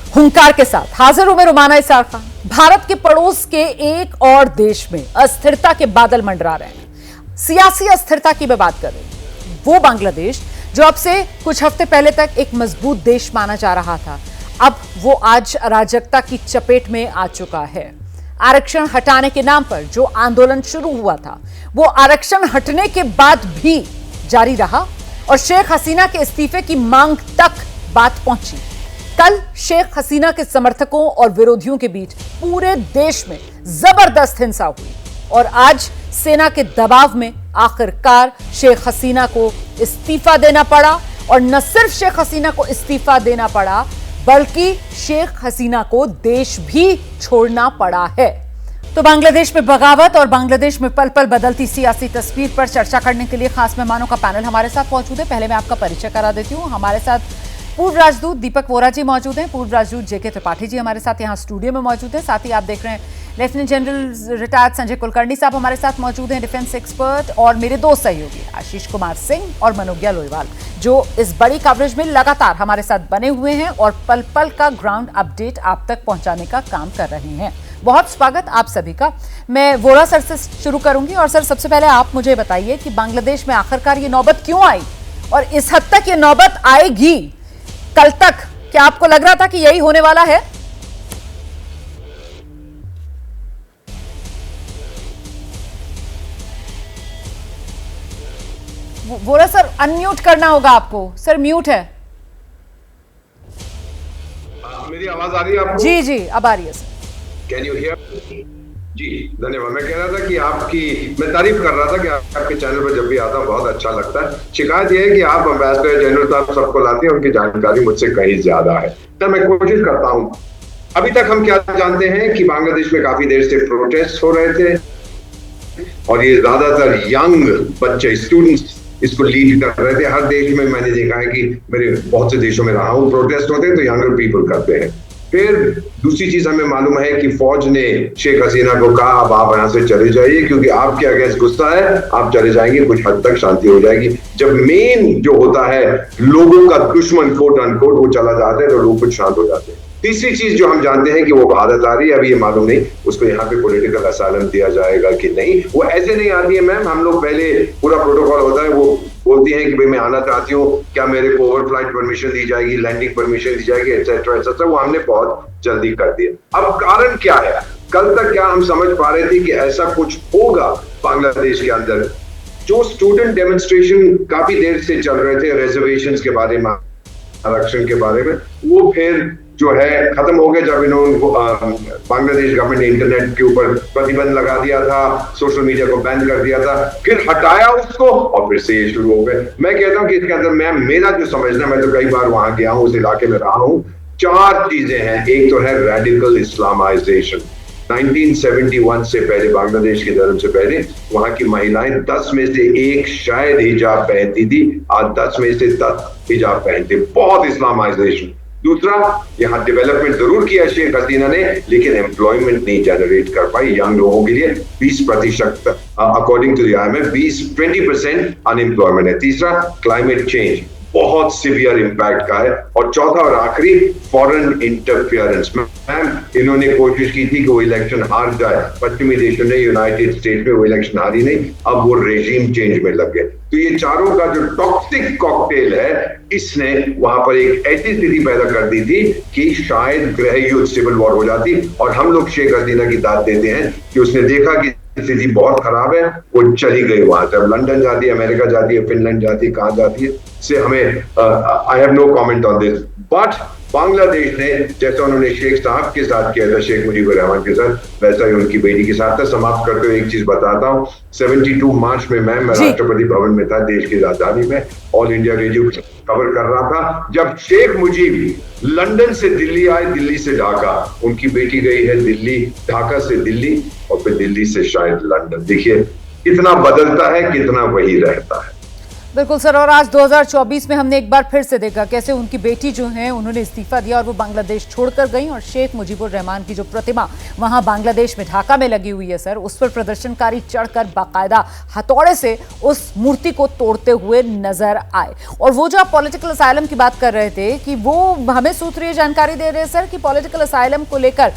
हुंकार के साथ हाजिर हूं मैं रुमाना इसार खान। भारत के पड़ोस के एक और देश में अस्थिरता के बादल मंडरा रहे हैं। सियासी अस्थिरता की मैं बात कर रही हूं। वो बांग्लादेश जो अब से कुछ हफ्ते पहले तक एक मजबूत देश माना जा रहा था, अब वो आज अराजकता की चपेट में आ चुका है। आरक्षण हटाने के नाम पर जो आंदोलन शुरू हुआ था, वो आरक्षण हटने के बाद भी जारी रहा और शेख हसीना के इस्तीफे की मांग तक बात पहुंची। कल शेख हसीना के समर्थकों और विरोधियों के बीच पूरे देश में जबरदस्त हिंसा हुई और आज सेना के दबाव में आखिरकार शेख हसीना को इस्तीफा देना पड़ा। और न सिर्फ शेख हसीना को इस्तीफा देना पड़ा, बल्कि शेख हसीना को देश भी छोड़ना पड़ा है। तो बांग्लादेश में बगावत और बांग्लादेश में पल पल बदलती सियासी तस्वीर पर चर्चा करने के लिए खास मेहमानों का पैनल हमारे साथ मौजूद है। पहले मैं आपका परिचय करा देती हूँ। हमारे साथ पूर्व राजदूत दीपक वोरा जी मौजूद हैं। पूर्व राजदूत जेके त्रिपाठी जी हमारे साथ यहाँ स्टूडियो में मौजूद है। साथ ही आप देख रहे हैं lieutenant general retired Sanjay Kulkarni साहब हमारे साथ मौजूद हैं, डिफेंस एक्सपर्ट, और मेरे दो सहयोगी आशीष कुमार सिंह और मनोज्ञा लोईवाल, जो इस बड़ी कवरेज में लगातार हमारे साथ बने हुए हैं और पल पल का ग्राउंड अपडेट आप तक पहुंचाने का काम कर रहे हैं। बहुत स्वागत आप सभी का। मैं वोरा सर से शुरू करूंगी। और सर, सबसे पहले आप मुझे बताइए कि बांग्लादेश में आखिरकार ये नौबत क्यों आई और इस हद तक ये नौबत आएगी कल तक? क्या आपको लग रहा था कि यही होने वाला है? वोरा सर, अनम्यूट करना होगा आपको। सर म्यूट है। मेरी आवाज आ रही है आपको? जी जी, अब आ रही है सर। Can you hear? जी धन्यवाद। मैं कह रहा था कि मैं तारीफ कर रहा था कि आपके चैनल पर जब भी आता हूं बहुत अच्छा लगता है। शिकायत यह है कि आप एम्बेसडर जनरल साहब सबको लाते हैं, उनकी जानकारी मुझसे कहीं ज्यादा है, तो मैं कोशिश करता हूं। अभी तक हम क्या जानते हैं कि बांग्लादेश में काफी देर से प्रोटेस्ट हो रहे थे और ये ज्यादातर यंग बच्चे, स्टूडेंट्स इसको लीड कर रहे थे। हर देश में मैंने देखा है कि मेरे बहुत से देशों में रहा हूं, प्रोटेस्ट होते हैं तो यंगर पीपल करते हैं। फिर दूसरी चीज हमें मालूम है कि फौज ने शेख हसीना को कहा अब आप यहां से चले जाइए, क्योंकि आपके अगेंस्ट गुस्सा है, आप चले जाएंगे कुछ हद तक शांति हो जाएगी। जब मेन जो होता है लोगों का दुश्मन कोट अनकोट वो चला जाता है तो लोग कुछ शांत हो जाते हैं। तीसरी चीज जो हम जानते हैं कि वो भारत आ रही है, अभी ये मालूम नहीं उसको यहाँ पे पॉलिटिकल असाइलम दिया जाएगा कि नहीं। वो ऐसे नहीं आती है मैम, हम लोग पहले पूरा प्रोटोकॉल होता है, वो बोलती है कि भाई मैं आना चाहती हूँ, क्या मेरे को ओवरफ्लाइट परमिशन दी जाएगी, लैंडिंग परमिशन दी जाएगी, एटसेट्रा एटसेट्रा। वो हमने बहुत जल्दी कर दिया। अब कारण क्या है? कल तक क्या हम समझ पा रहे थे कि ऐसा कुछ होगा बांग्लादेश के अंदर? जो स्टूडेंट डेमोन्स्ट्रेशन काफी देर से चल रहे थे रिजर्वेशंस के बारे में, आरक्षण के बारे में, वो फिर जो है खत्म हो गया जब इन्होंने बांग्लादेश गवर्नमेंट ने इंटरनेट के ऊपर प्रतिबंध लगा दिया था, सोशल मीडिया को बैन कर दिया था, फिर हटाया उसको और फिर से ये शुरू हो गए। मैं कहता हूं कि इसके अंदर मेरा जो समझना, मैं तो कई बार वहां गया हूं, उस इलाके में रहा हूं, चार चीजें हैं। एक तो है रेडिकल इस्लामाइजेशन। 1971 से पहले, बांग्लादेश के धर्म से पहले, वहां की महिलाएं 10 में से 1 शायद हिजाब पहनती थी, आज 10 में से 10 हिजाब पहनते। बहुत इस्लामाइजेशन। दूसरा, यहाँ डेवलपमेंट जरूर किया शेख हसीना ने, लेकिन एम्प्लॉयमेंट नहीं जनरेट कर पाई यंग लोगों के लिए। 20% according to the IMF 20% unemployment है। तीसरा, क्लाइमेट चेंज बहुत सीवियर इंपैक्ट का है। और चौथा और आखिरी, फॉरेन इंटरफियरेंस। मैम, इन्होंने कोशिश की थी कि वो इलेक्शन हार जाए, पश्चिमी देशों ने, यूनाइटेड स्टेट्स में वो इलेक्शन हारी नहीं, अब वो रेजिम चेंज में लग गए। तो ये चारों का जो टॉक्सिक कॉकटेल है, इसने वहां पर एक ऐसी स्थिति पैदा कर दी थी कि शायद गृह युद्ध, सिविल वॉर हो जाती। और हम लोग शेख हसीना की दाद देते हैं कि उसने देखा कि स्थिति बहुत खराब है, वो चली गई वहां से। अब लंदन जाती है, अमेरिका जाती है, फिनलैंड जाती है, कहां जाती है से हमें I have no comment on this. But Bangladesh ने, जैसा उन्होंने शेख साहब के साथ किया था, शेख मुजीबुर रहमान के साथ, वैसा ही उनकी बेटी के साथ था। समाप्त करते हुए एक चीज बताता हूँ, 72 मार्च में मैं राष्ट्रपति भवन में था, देश की राजधानी में, ऑल इंडिया रेडियो कवर कर रहा था, जब शेख मुजीब लंदन से दिल्ली आए, दिल्ली से ढाका। उनकी बेटी गई है दिल्ली, ढाका से दिल्ली और फिर दिल्ली से शायद लंदन। देखिए कितना बदलता है, कितना वही रहता है। बिल्कुल सर, और आज 2024 में हमने एक बार फिर से देखा कैसे उनकी बेटी जो है उन्होंने इस्तीफा दिया और वो बांग्लादेश छोड़कर गई, और शेख मुजीबुर रहमान की जो प्रतिमा वहां बांग्लादेश में ढाका में लगी हुई है सर, उस पर प्रदर्शनकारी चढ़कर बाकायदा हथौड़े से उस मूर्ति को तोड़ते हुए नजर आए। और वो जो आप पॉलिटिकल असाइलम की बात कर रहे थे कि वो हमें सूत्रीय जानकारी दे रहे हैं सर कि पॉलिटिकल असाइलम को लेकर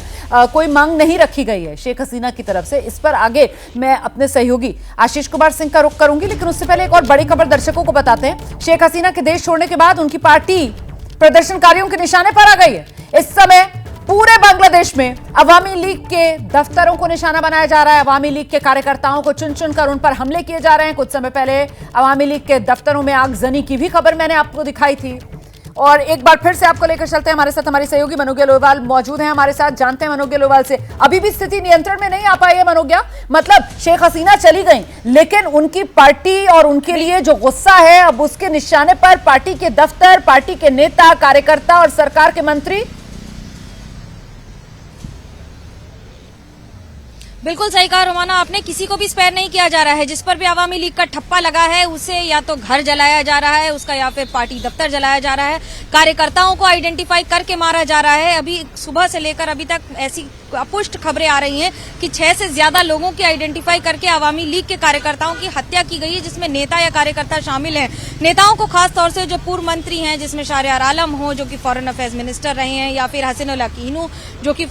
कोई मांग नहीं रखी गई है शेख हसीना की तरफ से। इस पर आगे मैं अपने सहयोगी आशीष कुमार सिंह का रुख करूंगी, लेकिन उससे पहले एक और बड़ी खबर दर्शकों को बताते हैं। शेख हसीना के देश छोड़ने के बाद उनकी पार्टी प्रदर्शनकारियों के निशाने पर आ गई है। इस समय पूरे बांग्लादेश में अवामी लीग के दफ्तरों को निशाना बनाया जा रहा है। अवामी लीग के कार्यकर्ताओं को चुन चुनकर उन पर हमले किए जा रहे हैं। कुछ समय पहले अवामी लीग के दफ्तरों में आगजनी की भी खबर मैंने आपको दिखाई थी। और एक बार फिर से आपको लेकर चलते हैं, हमारे साथ हमारी सहयोगी मनोज्ञा लोहवाल मौजूद हैं हमारे साथ। जानते हैं मनोज्ञा लोहवाल से, अभी भी स्थिति नियंत्रण में नहीं आ पाई है मनोज्ञा? मतलब शेख हसीना चली गई, लेकिन उनकी पार्टी और उनके लिए जो गुस्सा है अब उसके निशाने पर पार्टी के दफ्तर, पार्टी के नेता, कार्यकर्ता और सरकार के मंत्री। बिल्कुल सही कहा रोमाना आपने, किसी को भी स्पेयर नहीं किया जा रहा है। जिस पर भी अवामी लीग का ठप्पा लगा है उसे या तो घर जलाया जा रहा है उसका, या फिर पार्टी दफ्तर जलाया जा रहा है। कार्यकर्ताओं को आइडेंटिफाई करके मारा जा रहा है। अभी सुबह से लेकर अभी तक ऐसी अपुष्ट खबरें आ रही हैं कि 6 से ज्यादा लोगों की आइडेंटिफाई करके अवामी लीग के कार्यकर्ताओं की हत्या की गई है, जिसमें नेता या कार्यकर्ता शामिल हैं। नेताओं को खास तौर से जो पूर्व मंत्री हैं, जिसमें शाहरियार आलम हो जो कि फॉरेन अफेयर्स मिनिस्टर रहे हैं, या फिर हसीनुल हकीनू जो कि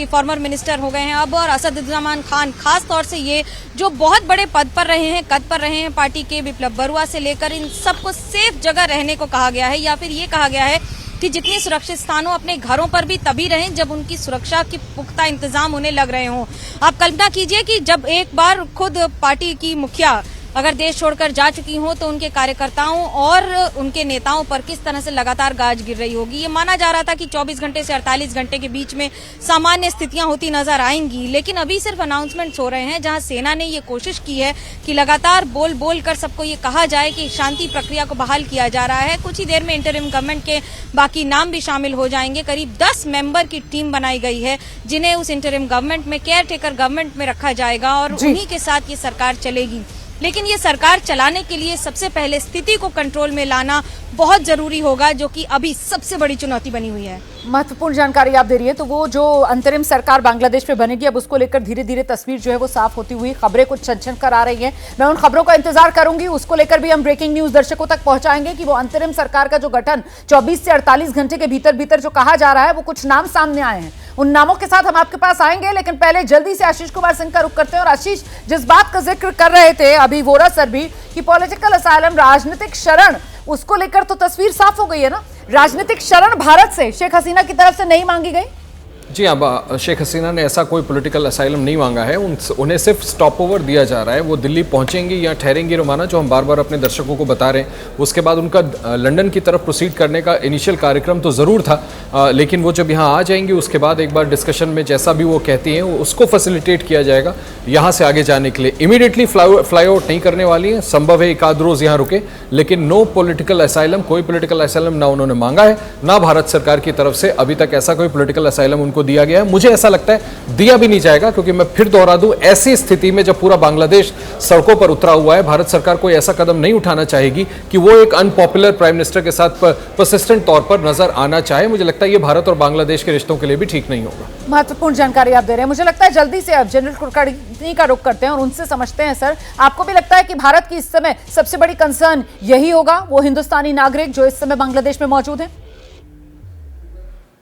फॉर्मर मिनिस्टर हो गए हैं अब, और असदुज्जमान खान, खास तौर से ये जो बहुत बड़े कद पर रहे हैं पार्टी के, विप्लव बरुआ से लेकर इन सबको सेफ जगह रहने को कहा गया है, या फिर ये कहा गया है कि जितने सुरक्षित स्थानों अपने घरों पर भी तभी रहें जब उनकी सुरक्षा के पुख्ता इंतजाम होने लग रहे हों। आप कल्पना कीजिए कि जब एक बार खुद पार्टी की मुखिया अगर देश छोड़कर जा चुकी हो तो उनके कार्यकर्ताओं और उनके नेताओं पर किस तरह से लगातार गाज गिर रही होगी। ये माना जा रहा था कि 24 घंटे से 48 घंटे के बीच में सामान्य स्थितियां होती नजर आएंगी, लेकिन अभी सिर्फ अनाउंसमेंट्स हो रहे हैं, जहां सेना ने ये कोशिश की है कि लगातार बोल कर सबको ये कहा जाए कि शांति प्रक्रिया को बहाल किया जा रहा है। कुछ ही देर में इंटरिम गवर्नमेंट के बाकी नाम भी शामिल हो जाएंगे। करीब 10 मेंबर की टीम बनाई गई है जिन्हें उस इंटरिम गवर्नमेंट में, केयर टेकर गवर्नमेंट में रखा जाएगा और उन्हीं के साथ ये सरकार चलेगी। लेकिन ये सरकार चलाने के लिए सबसे पहले स्थिति को कंट्रोल में लाना बहुत जरूरी होगा, जो कि अभी सबसे बड़ी चुनौती बनी हुई है। महत्वपूर्ण जानकारी आप दे रही है। तो वो जो अंतरिम सरकार बांग्लादेश में बनेगी, अब उसको लेकर धीरे धीरे तस्वीर जो है वो साफ होती हुई खबरें कुछ छन कर आ रही हैं। मैं उन खबरों का इंतजार करूंगी, उसको लेकर भी हम ब्रेकिंग न्यूज दर्शकों तक पहुंचाएंगे कि वो अंतरिम सरकार का जो गठन 24 से 48 घंटे के भीतर जो कहा जा रहा है, वो कुछ नाम सामने आए हैं। उन नामों के साथ हम आपके पास आएंगे, लेकिन पहले जल्दी से आशीष कुमार सिंह का रुख करते हैं। और आशीष, जिस बात का जिक्र कर रहे थे अभी वोरा सर भी कि पॉलिटिकल असाइलम, राजनीतिक शरण, उसको लेकर तो तस्वीर साफ हो गई है ना। राजनीतिक शरण भारत से शेख हसीना की तरफ से नहीं मांगी गई। जी हाँ, शेख हसीना ने ऐसा कोई पॉलिटिकल असाइलम नहीं मांगा है। उन्हें सिर्फ स्टॉप ओवर दिया जा रहा है। वो दिल्ली पहुंचेंगे या ठहरेंगे रोमाना, जो हम बार बार अपने दर्शकों को बता रहे हैं। उसके बाद उनका लंदन की तरफ प्रोसीड करने का इनिशियल कार्यक्रम तो ज़रूर था, लेकिन वो जब यहाँ आ जाएंगे उसके बाद एक बार डिस्कशन में जैसा भी वो कहती हैं उसको फैसिलिटेट किया जाएगा यहाँ से आगे जाने के लिए। इमीडिएटली फ्लाई आउट नहीं करने वाली है, संभव है एक आध रोज़ यहाँ रुके, लेकिन नो पॉलिटिकल असाइलम, कोई पॉलिटिकल असाइलम ना उन्होंने मांगा है, ना भारत सरकार की तरफ से अभी तक ऐसा कोई पॉलिटिकल असाइलम उनको दिया गया है। मुझे ऐसा लगता है दिया भी नहीं जाएगा, क्योंकि मैं फिर दोहरा दूं, ऐसी स्थिति में जब पूरा बांग्लादेश सड़कों पर उतरा हुआ है, भारत सरकार कोई ऐसा कदम नहीं उठाना चाहेगी कि वो एक अनपॉपुलर प्राइम मिनिस्टर के साथ परसिस्टेंट तौर पर नजर आना चाहे। मुझे लगता है ये भारत और बांग्लादेश के रिश्तों के लिए भी ठीक नहीं होगा। महत्वपूर्ण जानकारी आप दे रहे हैं। मुझे लगता है जल्दी से अब जनरल कुलकर्णी का रुख करते हैं और उनसे समझते हैं। सर, आपको भी लगता है कि भारत की इस समय सबसे बड़ी कंसर्न यही होगा, वो हिंदुस्तानी नागरिक जो इस समय बांग्लादेश में मौजूद हैं?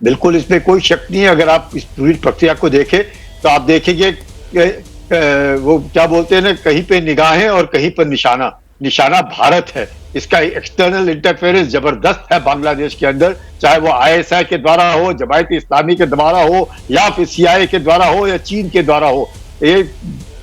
बिल्कुल, इसमें कोई शक नहीं है। अगर आप इस पूरी प्रक्रिया को देखें तो आप देखेंगे वो क्या बोलते हैं ना, कहीं पे निगाहें और कहीं पर निशाना भारत है। इसका एक्सटर्नल इंटरफेरेंस जबरदस्त है बांग्लादेश के अंदर, चाहे वो ISI के द्वारा हो, जमायत इस्लामी के द्वारा हो, या फिर CIA के द्वारा हो, या चीन के द्वारा हो। ये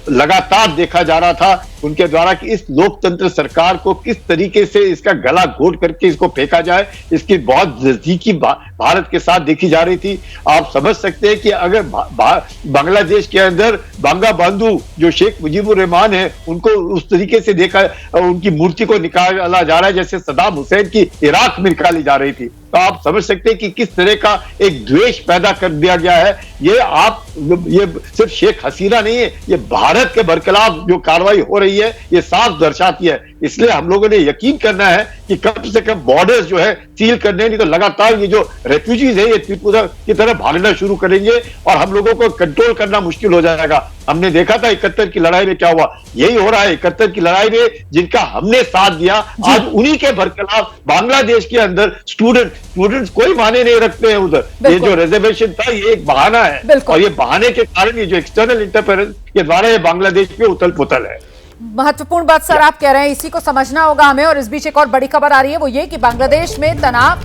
लगातार देखा जा रहा था उनके द्वारा कि इस लोकतंत्र सरकार को किस तरीके से इसका गला घोट करके इसको फेंका जाए, इसकी बहुत नजदीकी भारत के साथ देखी जा रही थी। आप समझ सकते हैं कि अगर बांग्लादेश के अंदर बांगा बंधु जो शेख मुजीबुर रहमान है, उनको उस तरीके से देखा, उनकी मूर्ति को निकाला जा रहा है जैसे सद्दाम हुसैन की इराक में निकाली जा रही थी, तो आप समझ सकते हैं कि किस तरह का एक द्वेष पैदा कर दिया गया है। ये सिर्फ शेख हसीना नहीं है, ये भारत के बरखिलाफ जो कार्रवाई हो रही रही है, ये साफ दर्शाती है। इसलिए हम लोगों ने यकीन करना है कि कम से कम बॉर्डर्स जो है सील करने, नहीं तो लगातार ये जो रेफ्यूजीज है ये त्रिपुरा की तरफ भागना शुरू करेंगे और हम लोगों को कंट्रोल करना मुश्किल हो जाएगा। हमने देखा था 71 की लड़ाई में क्या हुआ, यही हो रहा है 71 की लड़ाई में जिनका हमने साथ दिया, आज उन्हीं के बरखिलाफ बांग्लादेश के अंदर स्टूडेंट्स कोई माने नहीं रखते हैं उधर। ये जो रिजर्वेशन था ये एक बहाना है और ये बहाने के कारण ये जो एक्सटर्नल इंटरफेरेंस के द्वारा ये बांग्लादेश पे उथल पुथल है। महत्वपूर्ण बात सर आप कह रहे हैं, इसी को समझना होगा हमें। और इस बीच एक और बड़ी खबर आ रही है, वो ये कि बांग्लादेश में तनाव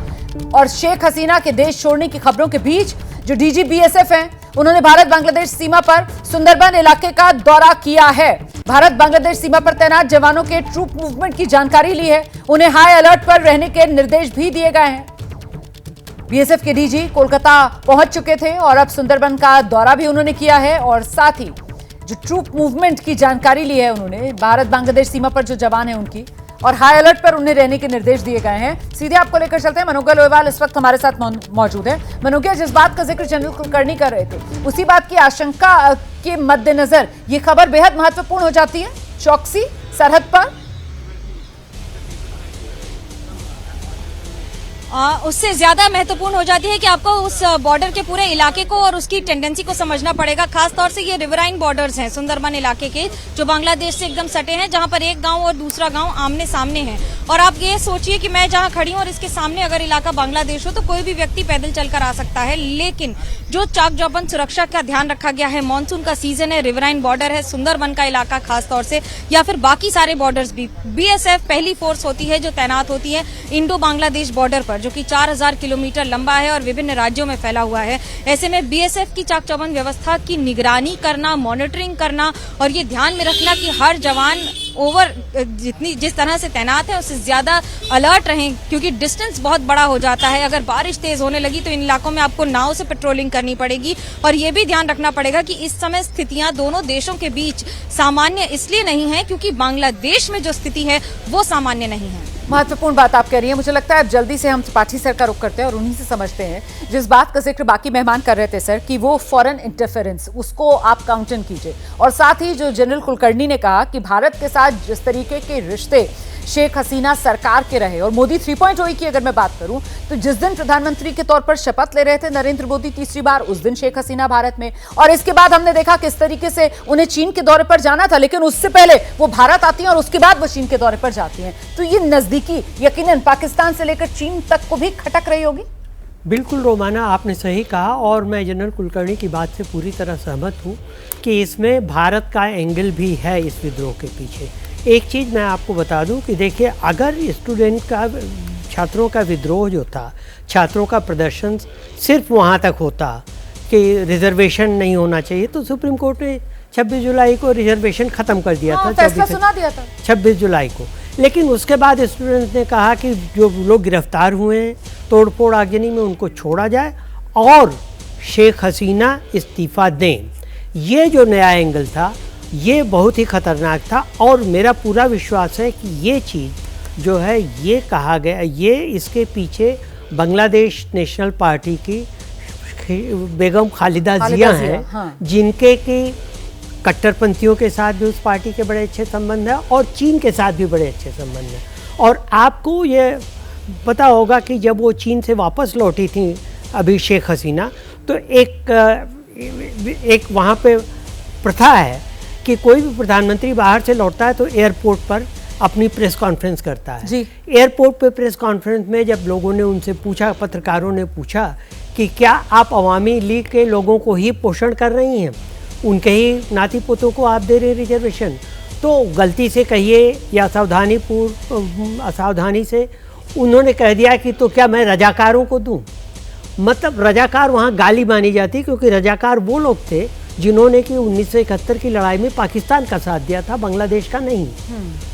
और शेख हसीना के देश छोड़ने की खबरों के बीच जो डीजी बीएसएफ हैं उन्होंने भारत बांग्लादेश सीमा पर सुंदरबन इलाके का दौरा किया है। भारत बांग्लादेश सीमा पर तैनात जवानों के ट्रूप मूवमेंट की जानकारी ली है, उन्हें हाई अलर्ट पर रहने के निर्देश भी दिए गए हैं। बीएसएफ के डीजी कोलकाता पहुंच चुके थे और अब सुंदरबन का दौरा भी उन्होंने किया है और साथ ही जो ट्रूप मूवमेंट की जानकारी ली है उन्होंने, भारत बांग्लादेश सीमा पर जो जवान है उनकी, और हाई अलर्ट पर उन्हें रहने के निर्देश दिए गए हैं। सीधे आपको लेकर चलते हैं, मनोज लोहेवाल इस वक्त हमारे साथ मौजूद है। मनोज, जिस बात का जिक्र जनरल कुलकर्णी कर रहे थे उसी बात की आशंका के मद्देनजर ये खबर बेहद महत्वपूर्ण हो जाती है। चौकसी सरहद पर उससे ज्यादा महत्वपूर्ण हो जाती है कि आपको उस बॉर्डर के पूरे इलाके को और उसकी टेंडेंसी को समझना पड़ेगा। खास तौर से ये रिवराइन बॉर्डर्स हैं सुंदरबन इलाके के, जो बांग्लादेश से एकदम सटे हैं, जहां पर एक गांव और दूसरा गांव आमने सामने है। और आप ये सोचिए कि मैं जहां खड़ी हूं और इसके सामने अगर इलाका बांग्लादेश हो तो कोई भी व्यक्ति पैदल चलकर आ सकता है, लेकिन जो चाक चौबंद सुरक्षा का ध्यान रखा गया है, मानसून का सीजन है, रिवराइन बॉर्डर है, सुंदरबन का इलाका खास तौर से, या फिर बाकी सारे बॉर्डर्स भी, बीएसएफ पहली फोर्स होती है जो तैनात होती है इंडो बांग्लादेश बॉर्डर पर, जो कि 4000 किलोमीटर लंबा है और विभिन्न राज्यों में फैला हुआ है। ऐसे में बीएसएफ की चाक चौबंद व्यवस्था की निगरानी करना, मॉनिटरिंग करना और ये ध्यान में रखना कि हर जवान जिस तरह से तैनात है उससे ज्यादा अलर्ट रहें, क्योंकि डिस्टेंस बहुत बड़ा हो जाता है। अगर बारिश तेज होने लगी तो इन इलाकों में आपको नाव से पेट्रोलिंग करनी पड़ेगी और ये भी ध्यान रखना पड़ेगा कि इस समय स्थितियां दोनों देशों के बीच सामान्य इसलिए नहीं है क्योंकि बांग्लादेश में जो स्थिति है वो सामान्य नहीं है। महत्वपूर्ण बात आप कह रही हैं। मुझे लगता है अब जल्दी से हम त्रिपाठी सर का रुख करते हैं और उन्हीं से समझते हैं जिस बात का जिक्र बाकी मेहमान कर रहे थे सर, कि वो फॉरेन इंटरफेरेंस, उसको आप काउंटर कीजिए। और साथ ही जो जनरल कुलकर्णी ने कहा कि भारत के साथ जिस तरीके के रिश्ते शेख हसीना सरकार के रहे, और मोदी 3.0 की अगर मैं बात करूं तो जिस दिन प्रधानमंत्री के तौर पर शपथ ले रहे थे नरेंद्र मोदी तीसरी बार, उस दिन शेख हसीना भारत में, और इसके बाद हमने देखा किस तरीके से उन्हें चीन के दौरे पर जाना था, लेकिन उससे पहले वो भारत आती हैं और उसके बाद वो चीन के दौरे पर जाती हैं। तो ये नजदीकी यकीनन पाकिस्तान से लेकर चीन तक को भी खटक रही होगी। बिल्कुल रोमाना, आपने सही कहा और मैं जनरल कुलकर्णी की बात से पूरी तरह सहमत हूँ कि इसमें भारत का एंगल भी है इस विद्रोह के पीछे। एक चीज़ मैं आपको बता दूं कि देखिए, अगर स्टूडेंट का, छात्रों का विद्रोह जो था, छात्रों का प्रदर्शन सिर्फ वहाँ तक होता कि रिजर्वेशन नहीं होना चाहिए, तो सुप्रीम कोर्ट ने 26 जुलाई को रिजर्वेशन ख़त्म कर दिया था, फैसला सुना दिया था 26 जुलाई को। लेकिन उसके बाद स्टूडेंट्स ने कहा कि जो लोग गिरफ्तार हुए हैं तोड़फोड़ आगजनी में उनको छोड़ा जाए और शेख हसीना इस्तीफ़ा दें। ये जो नया एंगल था ये बहुत ही ख़तरनाक था और मेरा पूरा विश्वास है कि ये चीज़ जो है ये कहा गया, ये इसके पीछे बांग्लादेश नेशनल पार्टी की बेगम खालिदा जिया हैं, हाँ। जिनके की कट्टरपंथियों के साथ भी उस पार्टी के बड़े अच्छे संबंध हैं और चीन के साथ भी बड़े अच्छे संबंध हैं। और आपको ये पता होगा कि जब वो चीन से वापस लौटी थी अभी शेख हसीना, तो एक वहाँ पे प्रथा है कि कोई भी प्रधानमंत्री बाहर से लौटता है तो एयरपोर्ट पर अपनी प्रेस कॉन्फ्रेंस करता है। जी। एयरपोर्ट पे प्रेस कॉन्फ्रेंस में जब लोगों ने उनसे पूछा, पत्रकारों ने पूछा कि क्या आप अवामी लीग के लोगों को ही पोषण कर रही हैं, उनके ही नाती पोतों को आप दे रहे रिजर्वेशन, तो गलती से कहिए या असावधानी से उन्होंने कह दिया कि तो क्या मैं रजाकारों को दूं। मतलब रजाकार वहाँ गाली मानी जाती, क्योंकि रजाकार वो लोग थे जिन्होंने कि 1971 की लड़ाई में पाकिस्तान का साथ दिया था, बांग्लादेश का नहीं,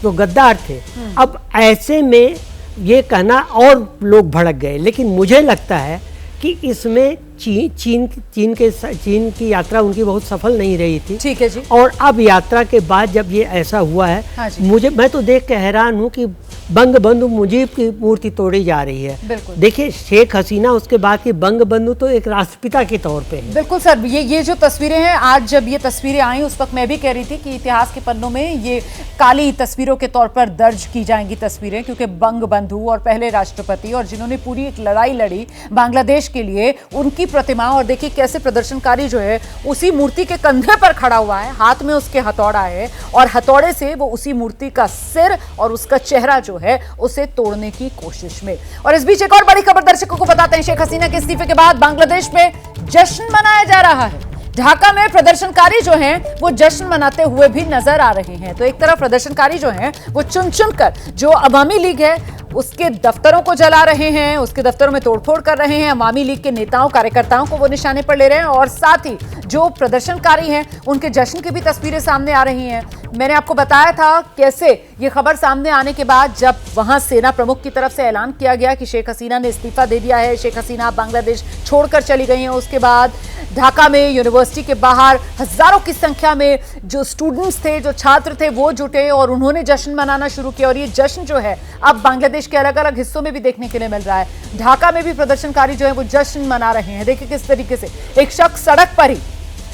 तो गद्दार थे। अब ऐसे में ये कहना और लोग भड़क गए, लेकिन मुझे लगता है कि इसमें चीन की यात्रा उनकी बहुत सफल नहीं रही थी। ठीक है जी। और अब यात्रा के बाद जब ये ऐसा हुआ है, हाँ जी। मैं तो देख के हैरान हूँ कि बंगबंधु मुजीब की मूर्ति तोड़ी जा रही है। बिल्कुल। देखिए शेख हसीना उसके बाद की बंगबंधु तो एक राष्ट्रपिता के तौर पे है। बिल्कुल सर, ये जो तस्वीरें हैं, आज जब ये तस्वीरें आई उस वक्त मैं भी कह रही थी कि इतिहास के पन्नों में ये काली तस्वीरों के तौर पर दर्ज की जाएंगी तस्वीरें, क्योंकि बंगबंधु और पहले राष्ट्रपति और जिन्होंने पूरी एक लड़ाई लड़ी बांग्लादेश के लिए, उनकी प्रतिमा, और देखिए कैसे प्रदर्शनकारी जो है उसी मूर्ति के कंधे पर खड़ा हुआ है, हाथ में उसके हथौड़ा है और हथौड़े से वो उसी मूर्ति का सिर और उसका चेहरा जो है उसे तोड़ने की कोशिश में। और इस बीच एक और बड़ी खबर दर्शकों को बताते हैं, शेख हसीना के इस्तीफे के बाद बांग्लादेश में जश्न मनाया जा रहा है। ढाका में प्रदर्शनकारी जो हैं वो जश्न मनाते हुए भी नजर आ रहे हैं। तो एक तरफ प्रदर्शनकारी जो हैं वो चुन चुन कर जो अवामी लीग है उसके दफ्तरों को जला रहे हैं, उसके दफ्तरों में तोड़फोड़ कर रहे हैं, अवामी लीग के नेताओं कार्यकर्ताओं को वो निशाने पर ले रहे हैं, और साथ ही जो प्रदर्शनकारी हैं उनके जश्न की भी तस्वीरें सामने आ रही हैं। मैंने आपको बताया था कैसे ये खबर सामने आने के बाद जब वहां सेना प्रमुख की तरफ से ऐलान किया गया कि शेख हसीना ने इस्तीफा दे दिया है, शेख हसीना बांग्लादेश छोड़कर चली गई हैं, उसके बाद ढाका में यूनिवर्सिटी के बाहर हजारों की संख्या में जो स्टूडेंट्स थे, जो छात्र थे, वो जुटे और उन्होंने जश्न मनाना शुरू किया। और ये जश्न जो है अब बांग्लादेश के अलग अलग हिस्सों में भी देखने के लिए मिल रहा है। ढाका में भी प्रदर्शनकारी जो है वो जश्न मना रहे हैं। देखिए किस तरीके से एक शख्स सड़क पर ही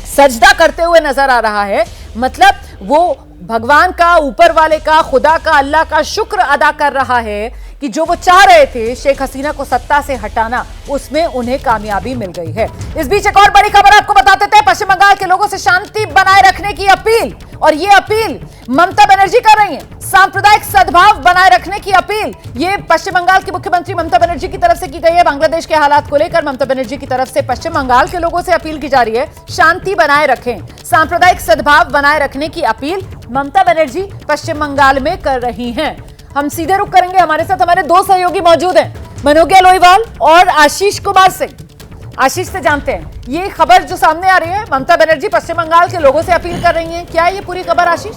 सजदा करते हुए नजर आ रहा है, मतलब वो भगवान का, ऊपर वाले का, खुदा का, अल्लाह का शुक्र अदा कर रहा है कि जो वो चाह रहे थे शेख हसीना को सत्ता से हटाना, उसमें उन्हें कामयाबी मिल गई है। इस बीच एक और बड़ी खबर आपको बताते थे, पश्चिम बंगाल के लोगों से शांति बनाए रखने की अपील, और ये अपील ममता बनर्जी कर रही हैं। सांप्रदायिक सद्भाव बनाए रखने की अपील ये पश्चिम बंगाल की मुख्यमंत्री ममता बनर्जी की तरफ से की गई है। बांग्लादेश के हालात को लेकर ममता बनर्जी की तरफ से पश्चिम बंगाल के लोगों से अपील की जा रही है, शांति बनाए रखें, सांप्रदायिक सद्भाव बनाए रखने की अपील ममता बनर्जी पश्चिम बंगाल में कर रही हैं। हम सीधे रुख करेंगे, हमारे साथ हमारे दो सहयोगी मौजूद हैं, मनोज्ञा लोईवाल और आशीष कुमार सिंह। आशीष से जानते हैं ये खबर जो सामने आ रही है, ममता बनर्जी पश्चिम बंगाल के लोगों से अपील कर रही हैं, क्या है ये पूरी खबर आशीष?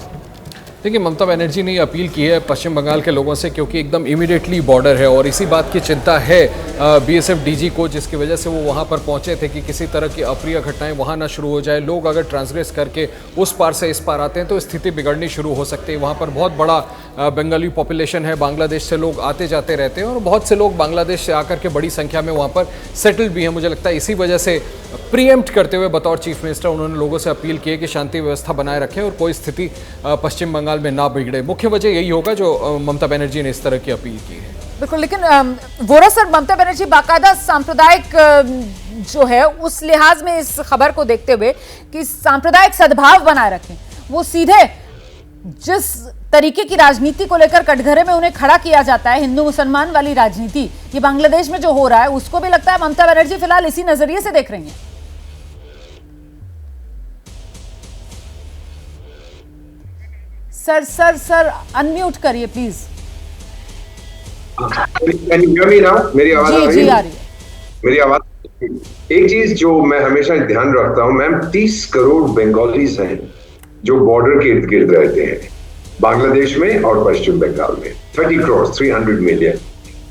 देखिए, ममता बनर्जी ने अपील की है पश्चिम बंगाल के लोगों से, क्योंकि एकदम इमीडिएटली बॉर्डर है और इसी बात की चिंता है बीएसएफ डीजी को, जिसकी वजह से वो वहाँ पर पहुँचे थे कि किसी तरह की अप्रिय घटनाएं वहाँ ना शुरू हो जाए। लोग अगर ट्रांसग्रेस करके उस पार से इस पार आते हैं तो स्थिति बिगड़नी शुरू हो सकती है। वहाँ पर बहुत बड़ा बंगाली पॉपुलेशन है, बांग्लादेश से लोग आते जाते रहते हैं और बहुत से लोग बांग्लादेश से आकर के बड़ी संख्या में वहाँ पर सेटल्ड भी हैं। मुझे लगता है इसी वजह से प्रीएम्प्ट करते हुए बतौर चीफ मिनिस्टर उन्होंने लोगों से अपील की है कि शांति व्यवस्था बनाए रखें और कोई स्थिति पश्चिम बंगाल में ना बिगड़े। मुख्य वजह यही होगा जो ममता बनर्जी ने इस तरह की अपील की है। बिल्कुल, लेकिन वोरा सर, ममता बनर्जी बाकायदा सांप्रदायिक जो है उस लिहाज में इस खबर को देखते हुए कि सांप्रदायिक सद्भाव बनाए रखें, वो सीधे जिस तरीके की राजनीति को लेकर कटघरे में उन्हें खड़ा किया जाता है, हिंदू मुसलमान वाली राजनीति, ये बांग्लादेश में जो हो रहा है उसको भी लगता है ममता बनर्जी फिलहाल इसी नजरिए से देख रही हैं। सर अनम्यूट करिए प्लीज। मेरी आवाज जी आ रही है। मेरी आवाज। एक चीज जो मैं हमेशा ध्यान रखता हूं मैम, 30 करोड़ बंगालीज हैं जो बॉर्डर के इर्द गिर्द रहते हैं बांग्लादेश में और पश्चिम बंगाल में। 30 करोड़, 300 मिलियन।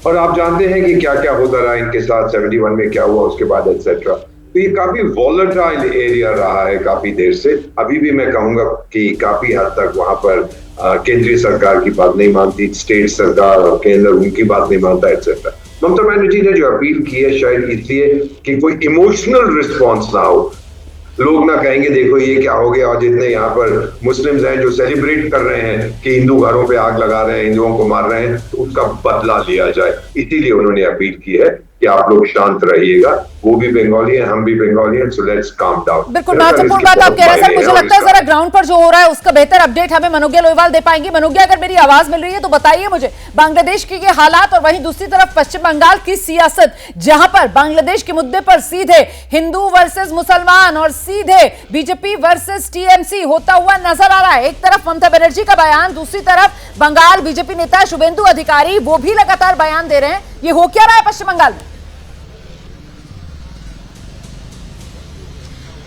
और आप जानते हैं कि क्या क्या होता रहा इनके साथ, 71 में क्या हुआ, उसके बाद एटसेट्रा। तो ये काफी वॉलेटाइल एरिया रहा है काफी देर से। अभी भी मैं कहूंगा कि काफी हद तक वहां पर केंद्रीय सरकार की बात नहीं मानती, स्टेट सरकार और केंद्र उनकी बात नहीं मानता एटसेट्रा। ममता बनर्जी ने जो अपील की है शायद इसलिए कि कोई इमोशनल रिस्पॉन्स ना हो, लोग ना कहेंगे देखो ये क्या हो गया, और जितने यहाँ पर मुस्लिम्स हैं जो सेलिब्रेट कर रहे हैं कि हिंदू घरों पे आग लगा रहे हैं, हिंदुओं को मार रहे हैं, तो उसका बदला लिया जाए। इसीलिए उन्होंने अपील की है कि आप लोग शांत रहिएगा, वो भी बंगाली है, हम भी बंगाली हैं, सो लेट्स काम डाउन। बिल्कुल महत्वपूर्ण बात आप कह रहे हैं सर। मुझे लगता है जरा ग्राउंड पर जो हो रहा है उसका बेहतर अपडेट हमें मनोज्ञा लोईवाल दे पाएंगी। मनोज्ञा, अगर मेरी आवाज मिल रही है तो बताइए मुझे बांग्लादेश के ये हालात, और वहीं दूसरी तरफ पश्चिम बंगाल की सियासत, जहां पर बांग्लादेश के मुद्दे पर सीधे हिंदू वर्सेस मुसलमान और सीधे बीजेपी वर्सेस टीएमसी होता हुआ नजर आ रहा है। एक तरफ ममता बनर्जी का बयान, दूसरी तरफ बंगाल बीजेपी नेता शुभेंदु अधिकारी, वो भी लगातार बयान दे रहे हैं। ये हो क्या रहा है पश्चिम बंगाल में?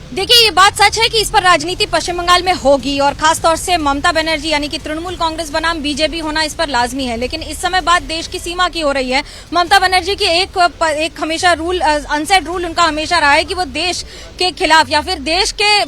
देखिए, ये बात सच है कि इस पर राजनीति पश्चिम बंगाल में होगी और खासतौर से ममता बनर्जी यानी कि तृणमूल कांग्रेस बनाम बीजेपी होना इस पर लाजमी है। लेकिन इस समय बात देश की सीमा की हो रही है। ममता बनर्जी की एक हमेशा रूल, अनसेड रूल उनका हमेशा रहा है कि वो देश के खिलाफ या फिर देश के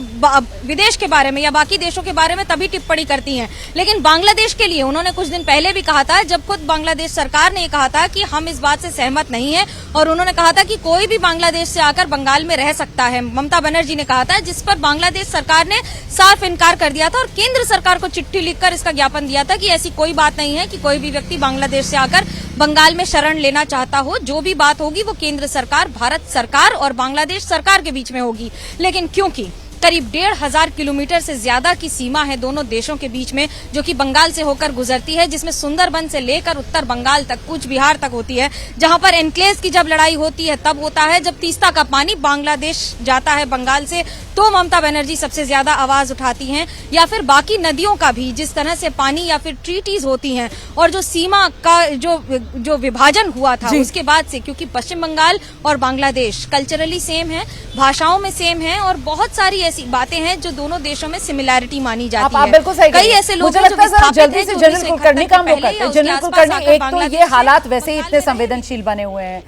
विदेश के बारे में या बाकी देशों के बारे में तभी टिप्पणी करती हैं। लेकिन बांग्लादेश के लिए उन्होंने कुछ दिन पहले भी कहा था, जब खुद बांग्लादेश सरकार ने कहा था कि हम इस बात से सहमत नहीं है, और उन्होंने कहा था कि कोई भी बांग्लादेश से आकर बंगाल में रह सकता है, ममता बनर्जी ने कहा था, जिस पर बांग्लादेश सरकार ने साफ इनकार कर दिया था और केंद्र सरकार को चिट्ठी लिखकर इसका ज्ञापन दिया था कि ऐसी कोई बात नहीं है कि कोई भी व्यक्ति बांग्लादेश से आकर बंगाल में शरण लेना चाहता हो। जो भी बात होगी वो केंद्र सरकार, भारत सरकार और बांग्लादेश सरकार के बीच में होगी। लेकिन क्योंकि करीब 1,500 किलोमीटर से ज्यादा की सीमा है दोनों देशों के बीच में, जो कि बंगाल से होकर गुजरती है, जिसमें सुंदरबन से लेकर उत्तर बंगाल तक, कूच बिहार तक होती है, जहां पर एन्क्लेव की जब लड़ाई होती है तब होता है जब तीस्ता का पानी बांग्लादेश जाता है बंगाल से, तो ममता बनर्जी सबसे ज्यादा आवाज उठाती हैं। या फिर बाकी नदियों का भी जिस तरह से पानी या फिर ट्रीटीज होती हैं, और जो सीमा का जो विभाजन हुआ था उसके बाद से, क्योंकि पश्चिम बंगाल और बांग्लादेश कल्चरली सेम है, भाषाओं में सेम है और बहुत सारी ऐसी बातें हैं जो दोनों देशों में सिमिलैरिटी मानी जाती है। आप बिल्कुल सही कई ऐसे लोग मुझे लगता है जल्दी से जनरल कुलकर्णी का हम लोग करते हैं। जनरल कुलकर्णी, एक तो ये हालात वैसे ही इतने संवेदनशील बने हुए हैं,